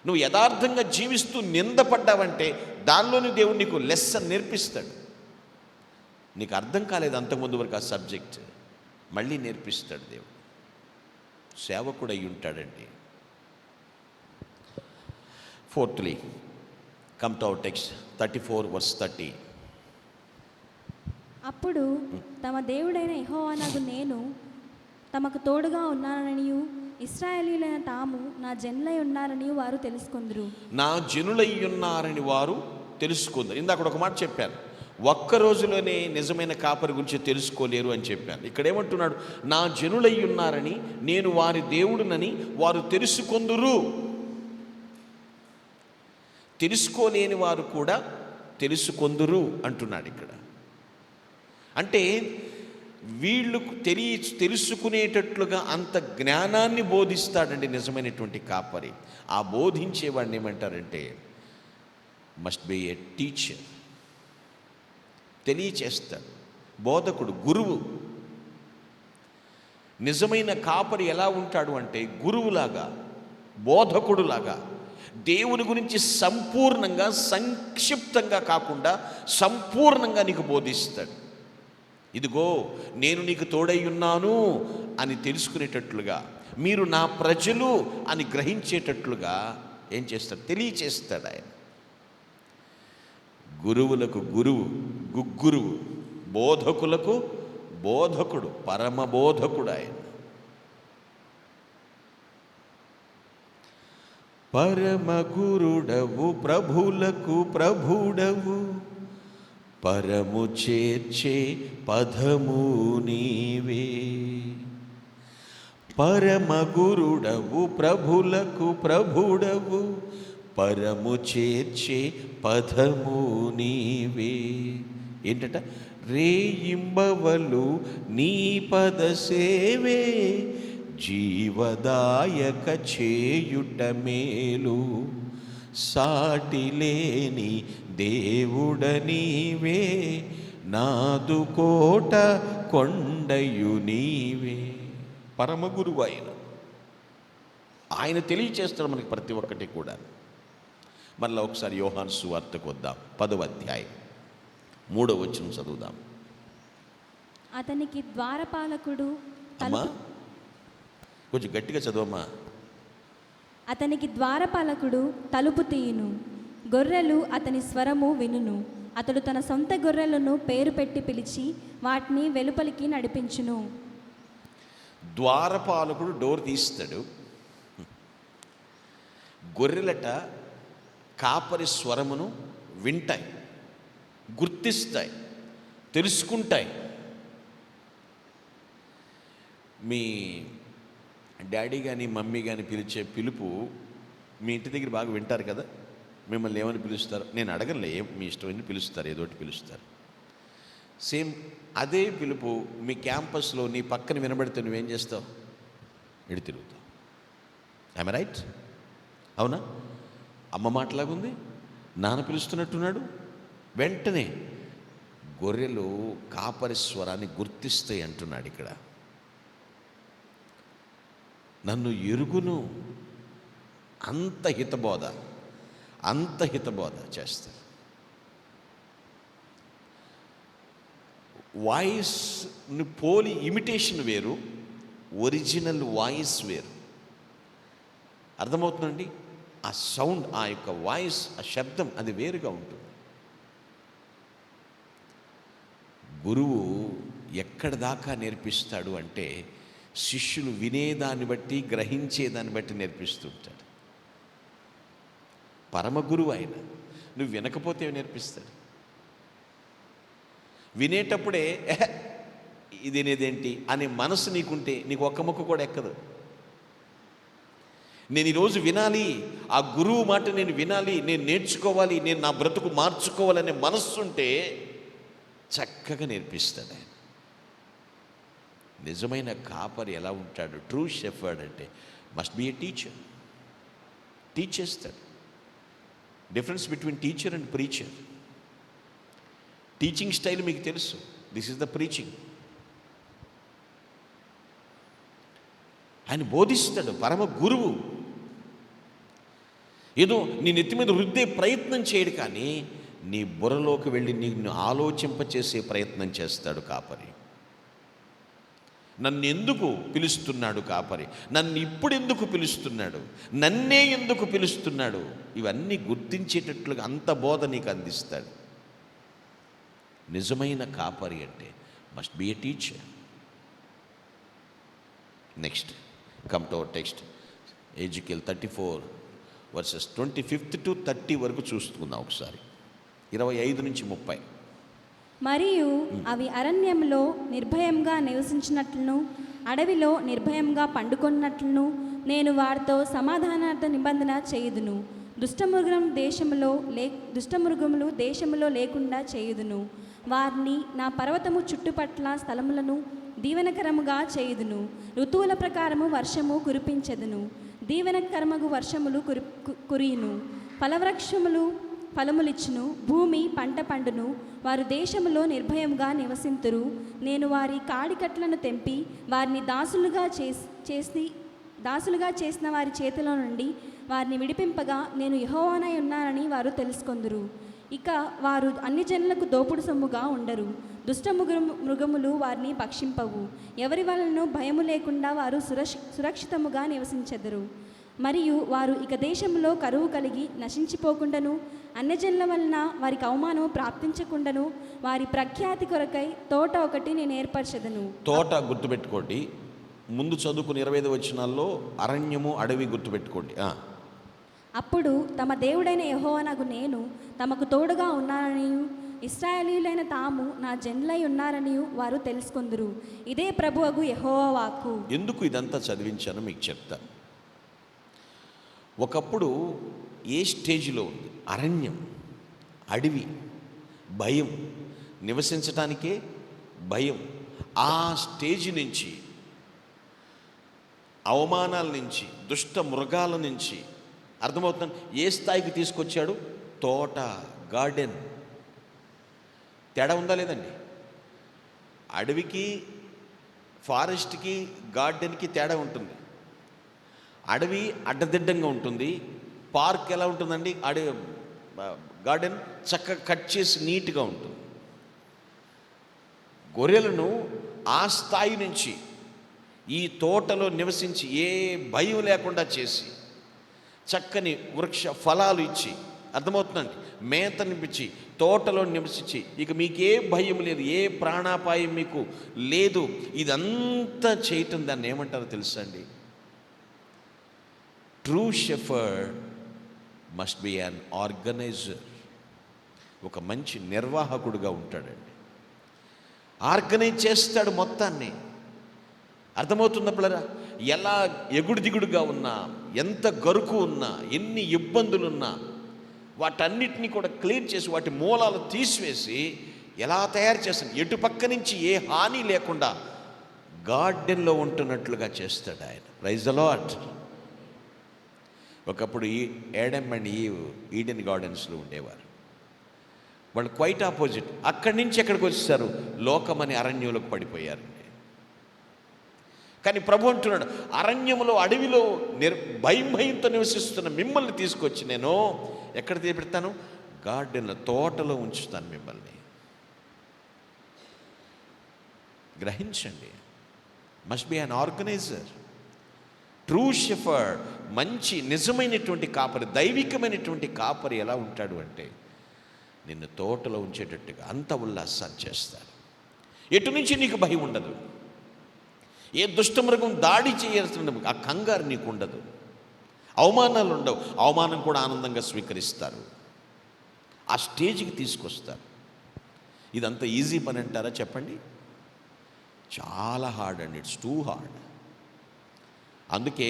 నువ్వు యథార్థంగా జీవిస్తూ నిందపడ్డావంటే దానిలోని దేవుడు నీకు లెసన్ నేర్పిస్తాడు. నీకు అర్థం కాలేదు అంతకుముందు వరకు ఆ సబ్జెక్ట్, మళ్ళీ నేర్పిస్తాడు దేవుడు. సేవకుడు అయి ఉంటాడండి. Fourthly, come to our text 34:30. అప్పుడు తమ దేవుడైన యెహోవానగు నేను తమకు తోడుగా ఉన్నాననియు ఇశ్రాయేలీయులైన తాము నా జనులై ఉన్నారని వారు తెలుసుకొందురు. నా జనులై ఉన్నారని వారు తెలుసుకుందరు. ఇందాక ఒక మాట చెప్పాను, ఒక్క రోజులోనే నిజమైన కాపరి గురించి తెలుసుకోలేరు అని చెప్పాను. ఇక్కడ ఏమంటున్నాడు, నా జనులై ఉన్నారని నేను వారి దేవుడునని వారు తెలుసుకొందురు. తెలుసుకోలేని వారు కూడా తెలుసుకొందురు అంటున్నాడు ఇక్కడ. అంటే వీళ్ళు తెలుసుకునేటట్లుగా అంత జ్ఞానాన్ని బోధిస్తాడండి నిజమైనటువంటి కాపరి. ఆ బోధించేవాడిని ఏమంటారంటే మస్ట్ బి ఏ టీచర్. తెలియచేస్తాడు, బోధకుడు, గురువు. నిజమైన కాపరి ఎలా ఉంటాడు అంటే గురువులాగా, బోధకుడులాగా దేవుని గురించి సంపూర్ణంగా, సంక్షిప్తంగా కాకుండా సంపూర్ణంగా నీకు బోధిస్తాడు. ఇదిగో నేను నీకు తోడై ఉన్నాను అని తెలుసుకునేటట్లుగా, మీరు నా ప్రజలు అని గ్రహించేటట్లుగా ఏం చేస్తాడు, తెలియచేస్తాడు ఆయన. గురువులకు గురువు, గుగ్గురువు, బోధకులకు బోధకుడు, పరమ బోధకుడు ఆయన. పరమ గురుడవు, ప్రభులకు ప్రభుడవు, పరము చేర్చే పదము నీవే. పరమ గురుడవు, ప్రభులకు ప్రభుడవు, పరము చేర్చే పదము నీవే. ఏంటట, రేయింబవలు నీ పద సేవే, జీవదాయక చేయుట మేలు, సాటి లేని దేవుడ నీవే, నాదు కోట కొండయు నీవే. పరమ గురువు ఆయన. ఆయన తెలియచేస్తాడు మనకి ప్రతి ఒక్కటి కూడా. మళ్ళీ ఒకసారి యోహాను సువార్తకు వద్దాం, 10వ అధ్యాయం 3వ వచనం చదువుదాం. అతనికి ద్వారపాలకుడు అమ్మా కొంచెం గట్టిగా చదవమ్మా. అతనికి ద్వారపాలకుడు తలుపు తీయును, గొర్రెలు అతని స్వరము వినును. అతడు తన సొంత గొర్రెలను పేరు పెట్టి పిలిచి వాటిని వెలుపలికి నడిపించును. ద్వారపాలకుడు డోర్ తీస్తాడు. గొర్రెలట కాపరి స్వరమును వింటాయి, గుర్తిస్తాయి, తెలుసుకుంటాయి. మీ డాడీ కానీ మమ్మీ కానీ పిలిచే పిలుపు మీ ఇంటి దగ్గర బాగా వింటారు కదా. మిమ్మల్ని ఏమని పిలుస్తారు? నేను అడగలే, మీ ఇష్టమని పిలుస్తారు, ఏదోటి పిలుస్తారు. సేమ్ అదే పిలుపు మీ క్యాంపస్లో నీ పక్కన వినబడితే నువ్వేం చేస్తావు? ఎడు తిరుగుతావు. I'm right? అవునా? అమ్మ మాటలాగుంది, నాన్న పిలుస్తున్నట్టున్నాడు. వెంటనే గొర్రెలు కాపరి స్వరాన్ని గుర్తిస్తాయి అంటున్నాడు ఇక్కడ. నన్ను ఎరుగును, అంత హితబోధ చేస్తారు. వాయిస్ని పోలి ఇమిటేషన్ వేరు, ఒరిజినల్ వాయిస్ వేరు. అర్థమవుతుందండి? ఆ సౌండ్, ఆ యొక్క వాయిస్, ఆ శబ్దం అది వేరుగా ఉంటుంది. గురువు ఎక్కడి దాకా నేర్పిస్తాడు అంటే శిష్యులు వినేదాన్ని బట్టి, గ్రహించేదాన్ని బట్టి నేర్పిస్తుంటాడు. పరమ గురువు ఆయన. నువ్వు వినకపోతే నేర్పిస్తాడు. వినేటప్పుడే ఇది నేదేంటి అనే మనసు నీకుంటే నీకు ఒక్క ముక్క కూడా ఎక్కదు. నేను ఈరోజు వినాలి, ఆ గురువు మాట నేను వినాలి, నేను నేర్చుకోవాలి, నేను నా బ్రతుకు మార్చుకోవాలనే మనస్సు ఉంటే చక్కగా నేర్పిస్తాడు ఆయన. నిజమైన కాపరి ఎలా ఉంటాడు? ట్రూ షెఫర్డ్ అంటే must be a teacher. Teach చేస్తాడు. Difference between teacher and preacher. Teaching style మీకు తెలుసు. This is the preaching. ఆయన బోధిస్తాడు, పరమ గురువు. ఏదో నీ నెత్తి మీద రుద్దే ప్రయత్నం చేయడు, కానీ నీ బుర్రలోకి వెళ్ళి నిన్ను ఆలోచింపచేసే ప్రయత్నం చేస్తాడు కాపరి. నన్ను ఎందుకు పిలుస్తున్నాడు కాపరి? నన్ను ఇప్పుడు ఎందుకు పిలుస్తున్నాడు? నన్నే ఎందుకు పిలుస్తున్నాడు? ఇవన్నీ గుర్తించేటట్లుగా అంత బోధ నీకు అందిస్తాడు. నిజమైన కాపరి అంటే must be a teacher. Next come to our text, Ezekiel 34 versus 25 to 30 వరకు చూసుకుందాం ఒకసారి. 25 నుంచి 30. మరియు అవి అరణ్యంలో నిర్భయంగా నివసించినట్లును, అడవిలో నిర్భయంగా పండుకొన్నట్లును నేను వారితో సమాధానార్థ నిబంధన చేయుదును. దుష్టమృగములు దేశములో లేకుండా చేయుదును. వారిని నా పర్వతము చుట్టుపట్ల స్థలములను దీవెనకరముగా చేయుదును. ఋతువుల ప్రకారము వర్షము కురిపించెదను. దీవెనకరమగు వర్షములు కురియును. ఫలవృక్షములు ఫలములిచ్చును. భూమి పంట పండును. వారు దేశములో నిర్భయముగా నివసింతురు. నేను వారి కాడికట్లను తెంపి వారిని దాసులుగా చేసిన వారి చేతిలో నుండి వారిని విడిపింపగా నేను యెహోవానై ఉన్నానని వారు తెలుసుకొందురు. ఇక వారు అన్ని జనులకు దోపుడు సొమ్ముగా ఉండరు. మృగములు వారిని భక్షింపవు. ఎవరి వలన భయము లేకుండా వారు సురక్షితముగా నివసించెదరు. మరియు వారు ఇక దేశంలో కరువు కలిగి నశించిపోకుండాను, అన్యజనుల వలన వారికి అవమానము ప్రాప్తించకుండాను వారి ప్రఖ్యాతి కొరకై తోట ఒకటి నేను ఏర్పరచెదను. తోట గుర్తుపెట్టుకోండి. ముందు చదువుకుని 25 వచనాల్లో అరణ్యము, అడవి గుర్తుపెట్టుకోండి. అప్పుడు తమ దేవుడైన యెహోవానగు నేను తమకు తోడుగా ఉన్నాననియు, ఇశ్రాయేలీయులైన తాము నా జనులై ఉన్నారని వారు తెలుసుకొందురు. ఇదే ప్రభువగు యెహోవా వాక్కు. ఎందుకు ఇదంతా చదివించానో మీకు చెప్తాను. ఒకప్పుడు ఏ స్టేజ్లో ఉంది? అరణ్యం, అడవి, భయం, నివసించటానికే భయం. ఆ స్టేజ్ నుంచి, అవమానాల నుంచి, దుష్ట మృగాల నుంచి, అర్థమవుతుంది ఏ స్థాయికి తీసుకొచ్చాడు? తోట, గార్డెన్. తేడా ఉందా లేదండి? అడవికి, ఫారెస్ట్కి, గార్డెన్కి తేడా ఉంటుంది. అడవి అడ్డదిడ్డంగా ఉంటుంది, పార్క్ ఎలా ఉంటుందండి, గార్డెన్ చక్కగా కట్ చేసి నీట్గా ఉంటుంది. గొర్రెలను ఆ స్థాయి నుంచి ఈ తోటలో నివసించి ఏ భయం లేకుండా చేసి చక్కని వృక్ష ఫలాలు ఇచ్చి, అర్థమవుతుందండి, మేతనిపించి తోటలో నివసించి ఇక మీకే భయం లేదు, ఏ ప్రాణాపాయం మీకు లేదు, ఇదంతా చేయటం దాన్ని ఏమంటారో తెలుసా అండి? True shepherd must be an organiser. ఒక మంచి నిర్వాహకుడుగా ఉంటాడండి, ఆర్గనైజ్ చేస్తాడు మొత్తాన్ని. అర్థమవుతున్నప్పుడరా, ఎలా ఎగుడు దిగుడుగా ఉన్నా, ఎంత గరుకు ఉన్నా, ఎన్ని ఇబ్బందులున్నా వాటన్నిటినీ కూడా క్లియర్ చేసి వాటి మూలాలు తీసివేసి ఎలా తయారు చేస్తాడు, ఎటు పక్క నుంచి ఏ హాని లేకుండా గార్డెన్లో ఉంటున్నట్లుగా చేస్తాడు ఆయన. Praise the lord. ఒకప్పుడు ఏడమ్ అండ్ ఈవ్ ఈడెన్ గార్డెన్స్లో ఉండేవారు. వాళ్ళు క్వైట్ ఆపోజిట్. అక్కడి నుంచి ఎక్కడికి వచ్చేసారు? లోకమని అరణ్యంలోకి పడిపోయారండి. కానీ ప్రభు అంటున్నాడు, అరణ్యంలో అడవిలో భయంతో నివసిస్తున్న మిమ్మల్ని తీసుకొచ్చి నేను ఎక్కడ తీపెడతాను? గార్డెన్లో, తోటలో ఉంచుతాను మిమ్మల్ని. గ్రహించండి, must be an organiser. True shepherd, మంచి నిజమైనటువంటి కాపరి, దైవికమైనటువంటి కాపరి ఎలా ఉంటాడు అంటే నిన్ను తోటలో ఉంచేటట్టుగా అంత ఉల్లాసాన్ని చేస్తాడు. ఎటు నుంచి నీకు భయం ఉండదు, ఏ దుష్టమృగం దాడి చేయాల్సిన ఆ కంగారు నీకు ఉండదు, అవమానాలు ఉండవు, అవమానం కూడా ఆనందంగా స్వీకరిస్తారు, ఆ స్టేజ్కి తీసుకొస్తారు. ఇదంతా ఈజీ పని అంటారా చెప్పండి? చాలా హార్డ్ అండి, ఇట్స్ టూ హార్డ్. అందుకే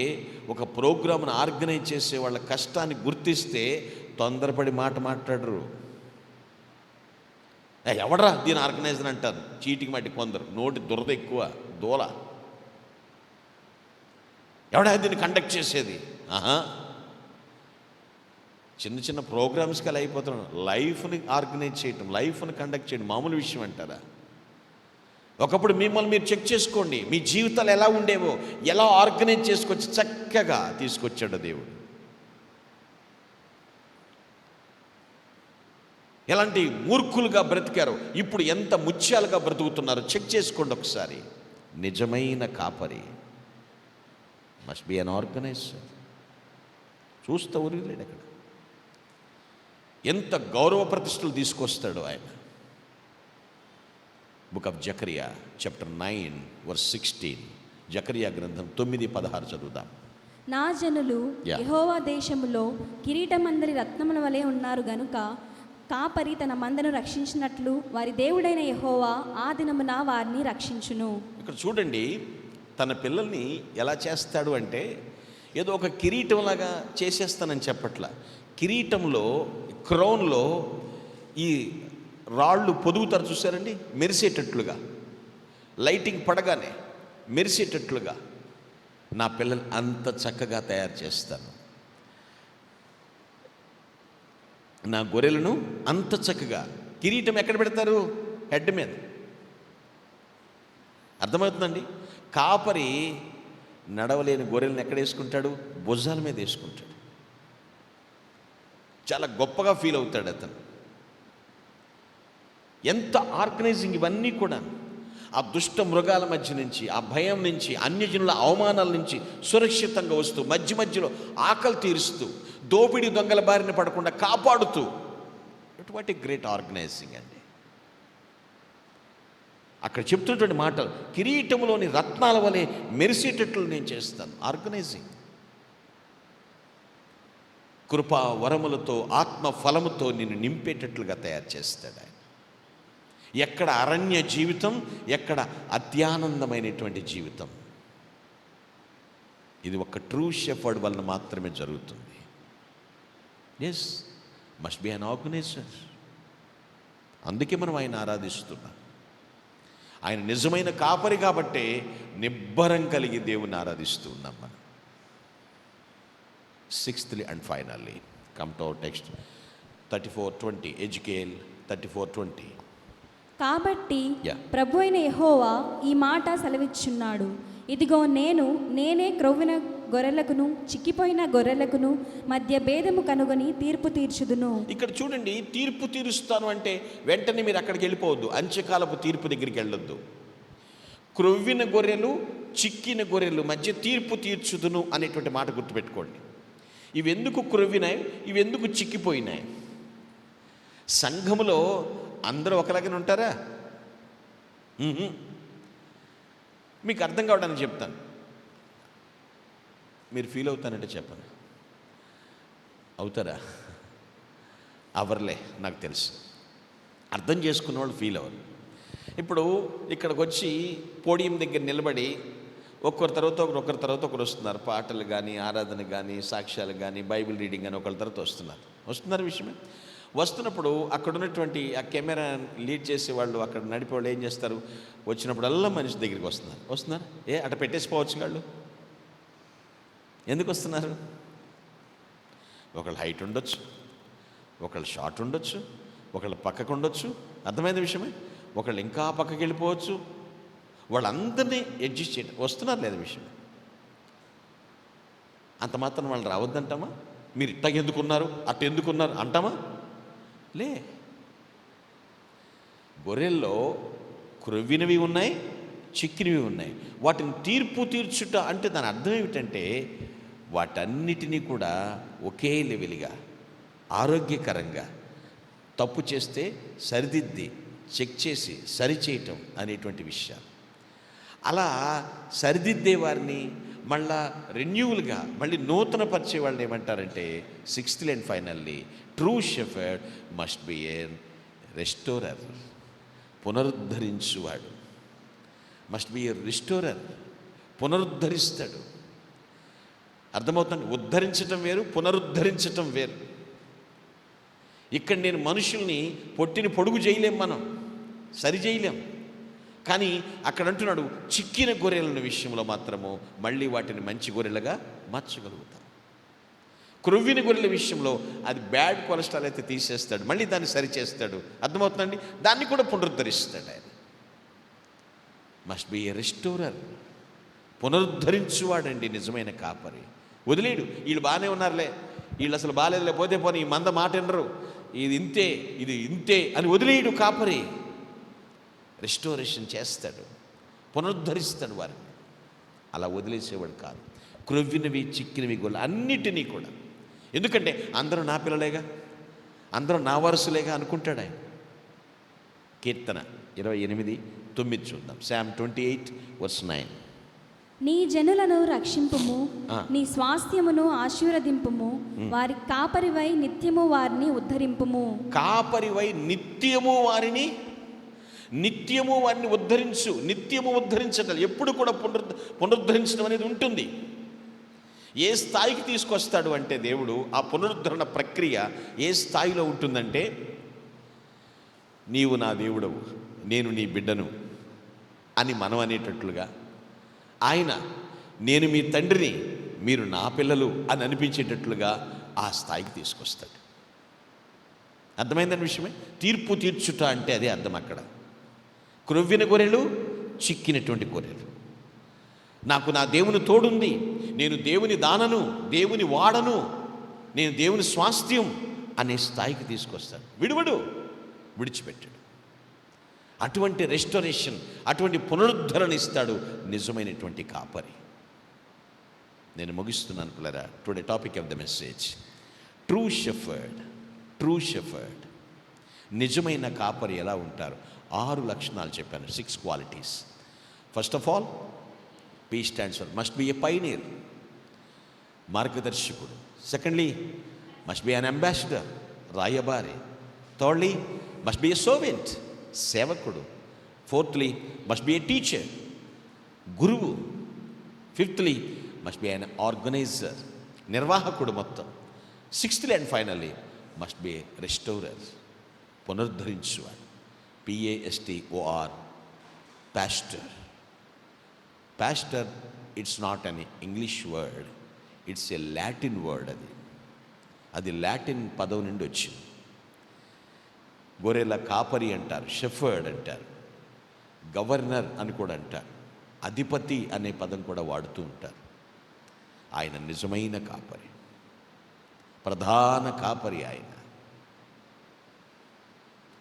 ఒక ప్రోగ్రామ్ను ఆర్గనైజ్ చేసే వాళ్ళ కష్టాన్ని గుర్తిస్తే తొందరపడి మాట మాట్లాడరు. ఎవడరా దీని ఆర్గనైజర్ అంటారు, చీటికి మట్టి కొందరు, నోటి దురద ఎక్కువ, దోల. ఎవడా దీన్ని కండక్ట్ చేసేది? చిన్న చిన్న ప్రోగ్రామ్స్కి అలా అయిపోతున్నాం. లైఫ్ని ఆర్గనైజ్ చేయటం, లైఫ్ని కండక్ట్ చేయడం మామూలు విషయం అంటారా? ఒకప్పుడు మిమ్మల్ని మీరు చెక్ చేసుకోండి, మీ జీవితాలు ఎలా ఉండేవో, ఎలా ఆర్గనైజ్ చేసుకొచ్చి చక్కగా తీసుకొచ్చాడు దేవుడు. ఎలాంటి మూర్ఖులుగా బ్రతికారో ఇప్పుడు ఎంత ముత్యాలుగా బ్రతుకుతున్నారో చెక్ చేసుకోండి ఒకసారి. నిజమైన కాపరి మస్ట్ బి అన్ ఆర్గనైజర్. చూస్తూ ఊరిలేడు అక్కడ ఎంత గౌరవ ప్రతిష్టలు తీసుకొస్తాడు ఆయన. Book of Zechariah chapter 9 verse 16. Zechariah గ్రంథం 9:16 చదువుదాం. నా జనులు యెహోవా దేశములో కిరీటమందలి రత్నముల వలె ఉన్నారు గనుక కాపరి తన మందను రక్షించినట్లు వారి దేవుడైన యెహోవా ఆ దినమున వారిని రక్షించును. ఇక్కడ చూడండి, తన పిల్లల్ని ఎలా చేస్తాడు అంటే ఏదో ఒక కిరీటంలాగా చేసేస్తానని చెప్పట్లా. కిరీటంలో, క్రౌన్లో ఈ రాళ్ళు పొదుగుతారు చూసారండి, మెరిసేటట్లుగా, లైటింగ్ పడగానే మెరిసేటట్లుగా నా పిల్లలు అంత చక్కగా తయారు చేస్తాను. నా గొర్రెలను అంత చక్కగా. కిరీటం ఎక్కడ పెడతారు? హెడ్ మీద. అర్థమవుతుందండి? కాపరి నడవలేని గొర్రెలను ఎక్కడ వేసుకుంటాడు? భుజాల మీద వేసుకుంటాడు. చాలా గొప్పగా ఫీల్ అవుతాడు అతను. ఎంత ఆర్గనైజింగ్ ఇవన్నీ కూడా. ఆ దుష్ట మృగాల మధ్య నుంచి, ఆ భయం నుంచి, అన్యజనుల అవమానాల నుంచి సురక్షితంగా వస్తూ, మధ్య మధ్యలో ఆకలి తీరుస్తూ, దోపిడీ దొంగల బారిన పడకుండా కాపాడుతూ, వాట్ ఏ గ్రేట్ ఆర్గనైజింగ్ అండి. అక్కడ చెప్తున్నటువంటి మాటలు, కిరీటంలోని రత్నాల వలె మెరిసేటట్లు నేను చేస్తాను. ఆర్గనైజింగ్. కృపా వరములతో, ఆత్మ ఫలముతో నిన్ను నింపేటట్లుగా తయారు చేస్తాడు ఆయన. ఎక్కడ అరణ్య జీవితం, ఎక్కడ అత్యానందమైనటువంటి జీవితం. ఇది ఒక ట్రూ షెఫర్డ్ వలన మాత్రమే జరుగుతుంది. Yes, must be an organiser. అందుకే మనం ఆయన ఆరాధిస్తున్నాం. ఆయన నిజమైన కాపరి కాబట్టే నిబ్బరం కలిగి దేవుని ఆరాధిస్తూ ఉన్నాం మనం. Sixthly and finally, come to our text 34:20, ఎజెకియెల్ 34:20. కాబట్టి ప్రభు అయిన యెహోవా ఈ మాట సెలవిచ్చున్నాడు, ఇదిగో నేనే క్రొవ్విన గొర్రెలకును చిక్కిపోయిన గొర్రెలకును మధ్య భేదము కనుగొని తీర్పు తీర్చుదును. ఇక్కడ చూడండి, తీర్పు తీరుస్తాను అంటే వెంటనే మీరు అక్కడికి వెళ్ళిపోవద్దు, అంత్యకాలపు తీర్పు దగ్గరికి వెళ్ళొద్దు. క్రొవ్విన గొర్రెలు చిక్కిన గొర్రెలు మధ్య తీర్పు తీర్చుదును అనేటువంటి మాట గుర్తుపెట్టుకోండి. ఇవెందుకు క్రొవ్వినాయి, ఇవెందుకు చిక్కిపోయినాయి? సంఘములో అందరూ ఒకలాగానే ఉంటారా? మీకు అర్థం కావడానికి చెప్తాను, మీరు ఫీల్ అవుతానంటే చెప్పను. అవుతారా? అవర్లే, నాకు తెలుసు. అర్థం చేసుకున్న వాళ్ళు ఫీల్ అవ్వరు. ఇప్పుడు ఇక్కడికి వచ్చి పోడియం దగ్గర నిలబడి ఒకరి తర్వాత ఒకరు వస్తున్నారు. పాటలు కానీ, ఆరాధన కానీ, సాక్ష్యాలు కానీ, బైబిల్ రీడింగ్ కానీ ఒకరి తర్వాత వస్తున్నారు విషయమే. వస్తున్నప్పుడు అక్కడ ఉన్నటువంటి ఆ కెమెరా లీడ్ చేసే వాళ్ళు, అక్కడ నడిపే వాళ్ళు ఏం చేస్తారు? వచ్చినప్పుడల్లా మనిషి దగ్గరికి వస్తున్నారు. అట పెట్టేసిపోవచ్చు వాళ్ళు. ఎందుకు వస్తున్నారు? ఒకళ్ళు హైట్ ఉండొచ్చు, ఒకళ్ళు షార్ట్ ఉండొచ్చు, ఒకళ్ళు పక్కకు ఉండొచ్చు. అర్థమైన విషయమే. ఒకళ్ళు ఇంకా పక్కకి వెళ్ళిపోవచ్చు. వాళ్ళందరినీ అడ్జస్ట్ చేయడం వస్తున్నారు లేదా విషయం. అంత మాత్రం వాళ్ళు రావద్దంటామా? మీరు ఇట్ట ఎందుకున్నారు, అట్ట ఎందుకున్నారు అంటామా? లే. గొర్రెల్లో క్రొవ్వినవి ఉన్నాయి, చిక్కినవి ఉన్నాయి. వాటిని తీర్పు తీర్చుట అంటే దాని అర్థం ఏమిటంటే వాటన్నిటినీ కూడా ఒకే లెవెల్గా ఆరోగ్యకరంగా తప్పు చేస్తే సరిదిద్ది చెక్ చేసి సరిచేయటం అనేటువంటి విషయాలు. అలా సరిదిద్దే వారిని మళ్ళా రెన్యూవల్గా మళ్ళీ నూతన పరిచే వాళ్ళని ఏమంటారంటే sixthly and finally true shepherd must be a restorer. పునరుద్ధరించువాడు. Must be a restorer. పునరుద్ధరిస్తాడు. అర్థమవుతుంది? ఉద్ధరించటం వేరు, పునరుద్ధరించటం వేరు. ఇక్కడ నేను మనుషుల్ని పొట్టిని పొడుగు చేయలేం, మనం సరి చేయలేం. కానీ అక్కడ అంటున్నాడు చిక్కిన గొర్రెల విషయంలో మాత్రము మళ్ళీ వాటిని మంచి గొర్రెలుగా మార్చగలుగుతాం. క్రొవ్విన గొర్రెల విషయంలో అది బ్యాడ్ కొలెస్ట్రాల్ అయితే తీసేస్తాడు, మళ్ళీ దాన్ని సరిచేస్తాడు. అర్థమవుతుందండి? దాన్ని కూడా పునరుద్ధరిస్తాడు ఆయన. Must be a రెస్టోరర్. పునరుద్ధరించువాడండి నిజమైన కాపరి. వదిలేడు. వీళ్ళు బాగానే ఉన్నారులే, వీళ్ళు అసలు బాగాలేదులే, పోతే పోనీ ఈ మంద మాట వినరు, ఇది ఇంతే అని వదిలేయడు కాపరి. రెస్టోరేషన్ చేస్తాడు, పునరుద్ధరిస్తాడు వారిని. అలా వదిలేసేవాడు కాదు. క్రొవ్వినవి చిక్కినవి గొల్ల అన్నిటినీ కూడా. ఎందుకంటే అందరూ నా పిల్లలేగా, అందరూ నా వారసులేగా అనుకుంటాడు ఆయన. కీర్తన 28:9 చూద్దాం. Psalm 28:9. నీ జనులను రక్షింపుము, నీ స్వాస్థ్యమును ఆశీర్వదింపుము, వారి కాపరివై నిత్యము వారిని ఉద్ధరింపుము. కాపరివై నిత్యము వారిని ఉద్ధరించు. నిత్యము ఉద్ధరించటం ఎప్పుడు కూడా పునరుద్ధరించడం అనేది ఉంటుంది. ఏ స్థాయికి తీసుకొస్తాడు అంటే దేవుడు ఆ పునరుద్ధరణ ప్రక్రియ ఏ స్థాయిలో ఉంటుందంటే, నీవు నా దేవుడవు, నేను నీ బిడ్డను అని మనం అనేటట్లుగా, ఆయన నేను మీ తండ్రిని, మీరు నా పిల్లలు అని అనిపించేటట్లుగా ఆ స్థాయికి తీసుకొస్తాడు. అర్థమైందని విషయమే. తీర్పు తీర్చుట అంటే అదే అర్థం అక్కడ. క్రొవ్విన గొర్రెలు, చిక్కినటువంటి గొర్రెలు. నాకు నా దేవుని తోడుంది, నేను దేవుని దానను, దేవుని వాడను, నేను దేవుని స్వాస్థ్యం అనే స్థాయికి తీసుకొస్తాడు. విడిచిపెట్టాడు. అటువంటి రెస్టోరేషన్, అటువంటి పునరుద్ధరణ ఇస్తాడు నిజమైనటువంటి కాపరి. నేను ముగిస్తున్నాను పిల్లరా. Today topic of the message true shepherd. నిజమైన కాపరి ఎలా ఉంటారు? 6 లక్షణాలు చెప్పాను, 6 qualities. First of all, P stands for must be a pioneer, మార్గదర్శకుడు. Secondly, must be an ambassador, రాయబారి. Thirdly, must be a servant, సేవకుడు. Fourthly, must be a teacher, గురువు. Fifthly, must be an organizer, నిర్వాహకుడు మొత్తం. Sixthly and finally, must be a restorer, పునరుద్ధరించువాడు. PASTOR, pastor. It's not an English word, it's a Latin word. అది లాటిన్ పదం నుండి వచ్చింది. గొర్రెల కాపరి అంటారు, షెఫర్డ్ అంటారు, గవర్నర్ అని కూడా అంటారు, అధిపతి అనే పదం కూడా వాడుతూ ఉంటారు. ఆయన నిజమైన కాపరి, ప్రధాన కాపరి ఆయన.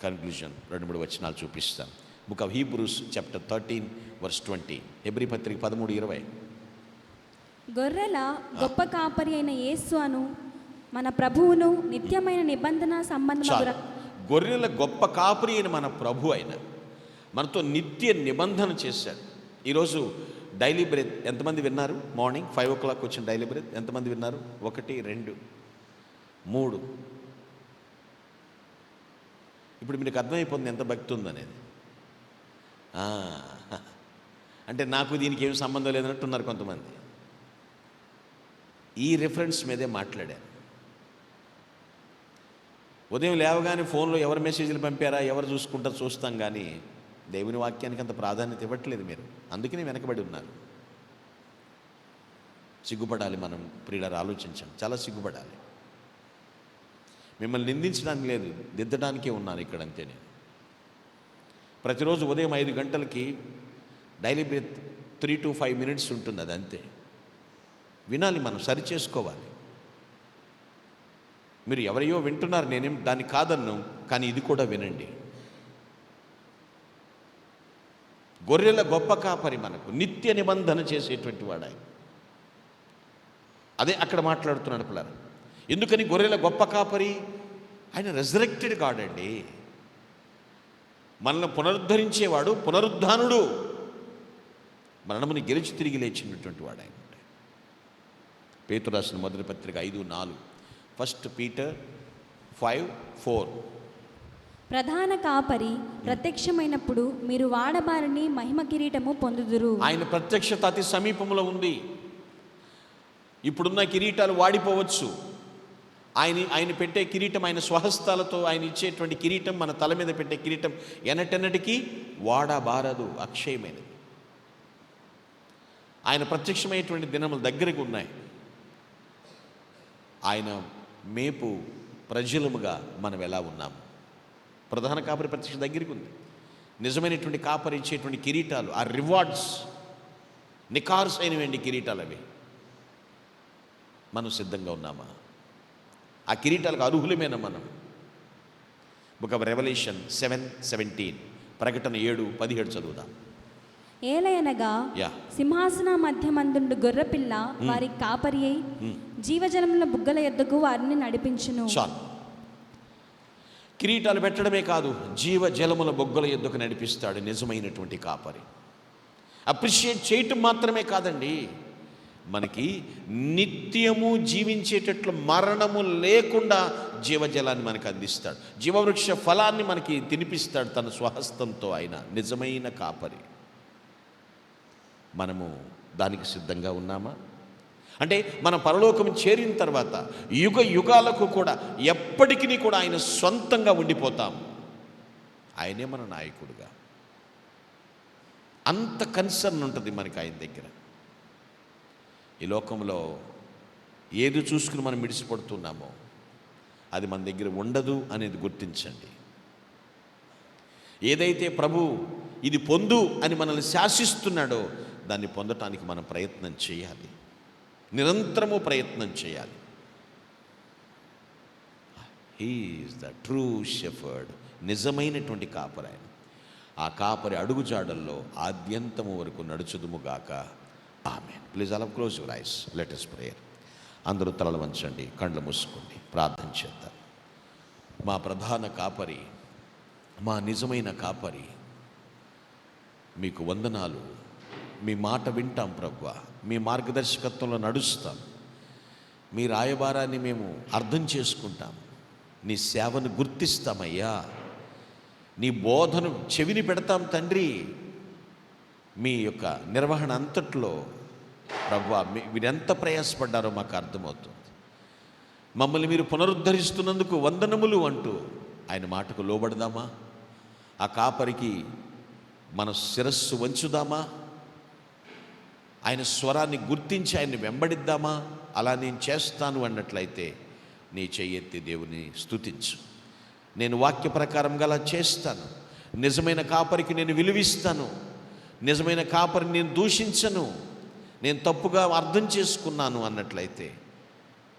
కన్క్లూజన్ 2-3 వచనాలు చూపిస్తాను. Book of Hebrews chapter 13:20. Hebrew పత్రిక 13:20. గొర్రెల గొప్ప కాపరి అయిన యేసు అను మన ప్రభువును నిత్యమైన నిబంధన సంబంధమైన గొర్రెల గొప్ప కాపరి అయిన మన ప్రభు అయిన మనతో నిత్య నిబంధన చేశాడు. ఈరోజు డైలీ బ్రెత్ ఎంతమంది విన్నారు? మార్నింగ్ 5 o'clock వచ్చిన డైలీ బ్రెత్ ఎంతమంది విన్నారు? 1, 2, 3. ఇప్పుడు మీకు అర్థమైపోతుంది ఎంత భక్తి ఉందనేది. అంటే నాకు దీనికి ఏం సంబంధం లేదన్నట్టున్నారు కొంతమంది. ఈ రిఫరెన్స్ మీదే మాట్లాడాను. ఉదయం లేవగానే ఫోన్లో ఎవరు మెసేజ్లు పంపారా, ఎవరు చూసుకుంటారో చూస్తాం, కానీ దేవుని వాక్యానికి అంత ప్రాధాన్యత ఇవ్వట్లేదు మీరు. అందుకనే వెనకబడి ఉన్నారు. సిగ్గుపడాలి మనం ప్రియులారా, ఆలోచించాం. చాలా సిగ్గుపడాలి. మిమ్మల్ని నిందించడానికి లేదు, దిద్దడానికే ఉన్నాను ఇక్కడ, అంతే. నేను ప్రతిరోజు ఉదయం 5 గంటలకి డైలీ బ్రెత్ 3 to 5 minutes ఉంటుంది. అది అంతే. వినాలి, మనం సరి చేసుకోవాలి. మీరు ఎవరియో వింటున్నారు, నేనేం దాన్ని కాదన్ను, కానీ ఇది కూడా వినండి. గొర్రెల గొప్ప కాపరి మనకు నిత్య నిబంధన చేసేటువంటి వాడు ఆయన. అదే అక్కడ మాట్లాడుతున్నాడు పిల్లలు. ఎందుకని గొర్రెల గొప్ప కాపరి? ఆయన రెజరెక్టెడ్ గాడ్ అండి. మనల్ని పునరుద్ధరించేవాడు, పునరుద్ధానుడు, మరణముని గెలిచి తిరిగి లేచినటువంటి వాడు ఆయన. పేతురు రాసిన మొదటి పత్రిక 5:4. 1 Peter 5:4. ప్రధాన కాపరి ప్రత్యక్షమైనప్పుడు మీరు వాడబారని మహిమ కిరీటము పొందుదురు. ఆయన ప్రత్యక్షత అతి సమీపంలో ఉంది. ఇప్పుడున్న కిరీటాలు వాడిపోవచ్చు. ఆయన పెట్టే కిరీటం, ఆయన స్వహస్తాలతో ఆయన ఇచ్చేటువంటి కిరీటం, మన తల మీద పెట్టే కిరీటం ఎన్నటెన్నటికీ వాడబారదు, అక్షయమైనది. ఆయన ప్రత్యక్షమైనటువంటి దినములు దగ్గరకు ఉన్నాయి. ఆయన మేపు ప్రజలముగా మనం ఎలా ఉన్నాము? ప్రధాన కాపరి ప్రత్యక్ష దగ్గరికి ఉంది. నిజమైనటువంటి కాపరి ఇచ్చేటువంటి కిరీటాలు, ఆ రివార్డ్స్, నికార్స్ అయినటువంటి కిరీటాలు, అవి మనం సిద్ధంగా ఉన్నామా? ఆ కిరీటాలకు అర్హులమైన మనం. Book of revolution 7:17. ప్రకటన 7:17 చదువుదాం. ఏలయనగా సింహాసన మధ్యమందుండు గొర్రెపిల్ల వారి కాపరి అయి జీవజలముల బుగ్గల యొద్దకు వారిని నడిపించును. చాలు. కిరీటాలు పెట్టడమే కాదు, జీవజలముల బొగ్గల యొద్దకు నడిపిస్తాడు నిజమైనటువంటి కాపరి. అప్రిషియేట్ చేయటం మాత్రమే కాదండి, మనకి నిత్యము జీవించేటట్లు మరణము లేకుండా జీవజలాన్ని మనకు అందిస్తాడు. జీవవృక్ష ఫలాన్ని మనకి తినిపిస్తాడు తన స్వహస్తంతో. ఆయన నిజమైన కాపరి. మనము దానికి సిద్ధంగా ఉన్నామా? అంటే మన పరలోకం చేరిన తర్వాత యుగ యుగాలకు కూడా ఎప్పటికీ కూడా ఆయన సొంతంగా ఉండిపోతాం. ఆయనే మన నాయకుడుగా. అంత కన్సర్న్ ఉంటుంది మనకి ఆయన దగ్గర. ఈ లోకంలో ఏది చూసుకుని మనం మిడిసిపడుతున్నామో అది మన దగ్గర ఉండదు అనేది గుర్తించండి. ఏదైతే ప్రభు ఇది పొందు అని మనల్ని శాసిస్తున్నాడో దాన్ని పొందటానికి మనం ప్రయత్నం చేయాలి, నిరంతరము ప్రయత్నం చేయాలి. He is the true shepherd, నిజమైనటువంటి కాపరి ఆయన. ఆ కాపరి అడుగుజాడల్లో ఆద్యంతము వరకు నడుచుదుముగాక. ఆమేన్. Please all close your eyes, let us pray. అందరూ తలలు వంచండి, కళ్ళు మూసుకోండి, ప్రార్థన చేద్దాం. మా ప్రధాన కాపరి, మా నిజమైన కాపరి, మీకు వందనాలు. మీ మాట వింటాం ప్రభువా, మీ మార్గదర్శకత్వంలో నడుస్తాం. మీ రాయబారాన్ని మేము అర్థం చేసుకుంటాం, నీ సేవను గుర్తిస్తామయ్యా, నీ బోధను చెవిని పెడతాం తండ్రి. మీ యొక్క నిర్వహణ అంతట్లో ప్రభువా మీరెంత ప్రయాసపడ్డారో మాకు అర్థమవుతుంది. మమ్మల్ని మీరు పునరుద్ధరిస్తున్నందుకు వందనములు అంటూ ఆయన మాటకు లోబడదామా? ఆ కాపరికి మన శిరస్సు వంచుదామా? ఆయన స్వరాన్ని గుర్తించి ఆయన్ని వెంబడిద్దామా? అలా నేను చేస్తాను అన్నట్లయితే నీ చెయ్యెత్తి దేవుని స్తుతించు. నేను వాక్య ప్రకారంగా అలా చేస్తాను. నిజమైన కాపరికి నేను విలువిస్తాను. నిజమైన కాపరిని నేను దూషించను. నేను తప్పుగా అర్థం చేసుకున్నాను అన్నట్లయితే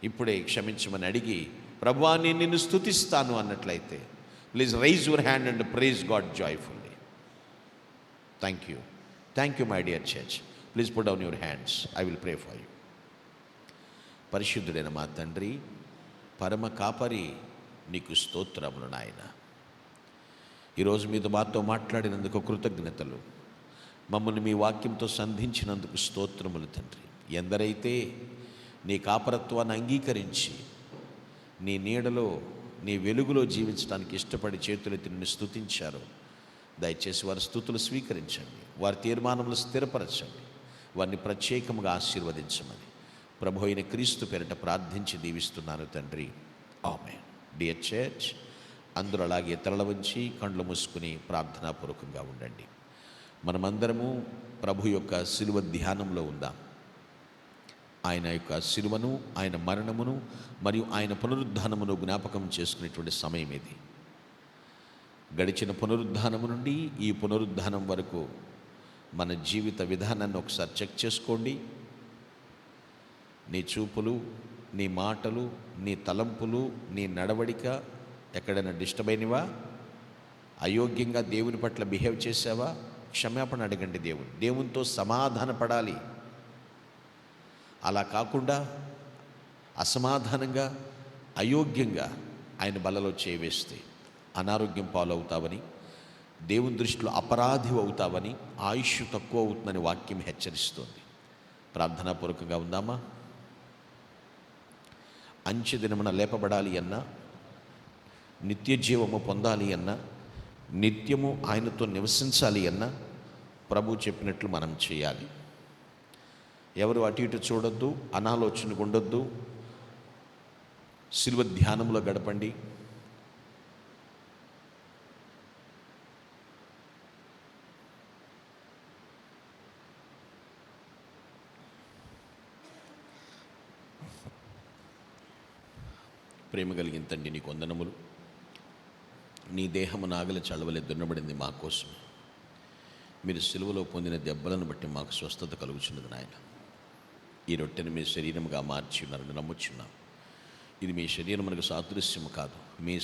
ఇప్పుడే క్షమించమని అడిగి, ప్రభువా నేను నిన్ను స్తుతిస్తాను అన్నట్లయితే please raise your hand and praise God joyfully. Thank you my dear church. Please put down your hands, I will pray for you. పరిశుద్ధుడైన మా తండ్రి, పరమ కాపరి, నీకు స్తోత్రములు నాయన. ఈరోజు మీతో మాతో మాట్లాడినందుకు కృతజ్ఞతలు. మమ్మల్ని మీ వాక్యంతో సంధించినందుకు స్తోత్రములు తండ్రి. ఎందరైతే నీ కాపరత్వాన్ని అంగీకరించి నీ నీడలో నీ వెలుగులో జీవించడానికి ఇష్టపడి చేతులెత్తి నిన్ను స్తుతించారు, దయచేసి వారి స్తుతులు స్వీకరించండి, వారి తీర్మానములు స్థిరపరచండి, వారిని ప్రత్యేకముగా ఆశీర్వదించమని ప్రభు అయిన క్రీస్తు పేరిట ప్రార్థించి దీవిస్తున్నాను తండ్రి. ఆమేన్. డియర్ చర్చ్, అందరూ అలాగే తలల వంచి కండ్లు మూసుకుని ప్రార్థనాపూర్వకంగా ఉండండి. మనమందరము ప్రభు యొక్క శిలువ ధ్యానంలో ఉందాం. ఆయన యొక్క శిలువను, ఆయన మరణమును మరియు ఆయన పునరుద్ధానమును జ్ఞాపకం చేసుకునేటువంటి సమయం ఇది. గడిచిన పునరుద్ధానము నుండి ఈ పునరుద్ధానం వరకు మన జీవిత విధానాన్ని ఒకసారి చెక్ చేసుకోండి. నీ చూపులు, నీ మాటలు, నీ తలంపులు, నీ నడవడిక ఎక్కడైనా డిస్టర్బ్ అయినవా? అయోగ్యంగా దేవుని పట్ల బిహేవ్ చేసావా? క్షమాపణ అడగండి. దేవునితో సమాధాన పడాలి. అలా కాకుండా అసమాధానంగా, అయోగ్యంగా ఆయన బలలో చేయవేస్తే అనారోగ్యం పాలవుతావని, దేవుని దృష్టిలో అపరాధి అవుతావని, ఆయుష్ తక్కువ అవుతుందని వాక్యం హెచ్చరిస్తోంది. ప్రార్థనాపూర్వకంగా ఉందామా? అంచె దినమున లేపబడాలి అన్నా, నిత్య జీవము పొందాలి అన్నా, నిత్యము ఆయనతో నివసించాలి అన్నా ప్రభు చెప్పినట్లు మనం చేయాలి. ఎవరు అటు ఇటు చూడొద్దు, అనాలోచనకు ఉండొద్దు. శిలువ ధ్యానంలో గడపండి. ప్రేమ కలిగిన తండ్రి, నీకు వందనములు. నీ దేహము నాగలి చల్లవలే దున్నబడింది మా కోసం. మీరు సిలువలో పొందిన దెబ్బలను బట్టి మాకు స్వస్థత కలుగుచున్నది నాయన. ఈ రొట్టెను మీ శరీరముగా మార్చి ఉన్నారని నమ్ముచున్నాం. ఇది మీ శరీరమునకు సాదృశ్యము కాదు, మీ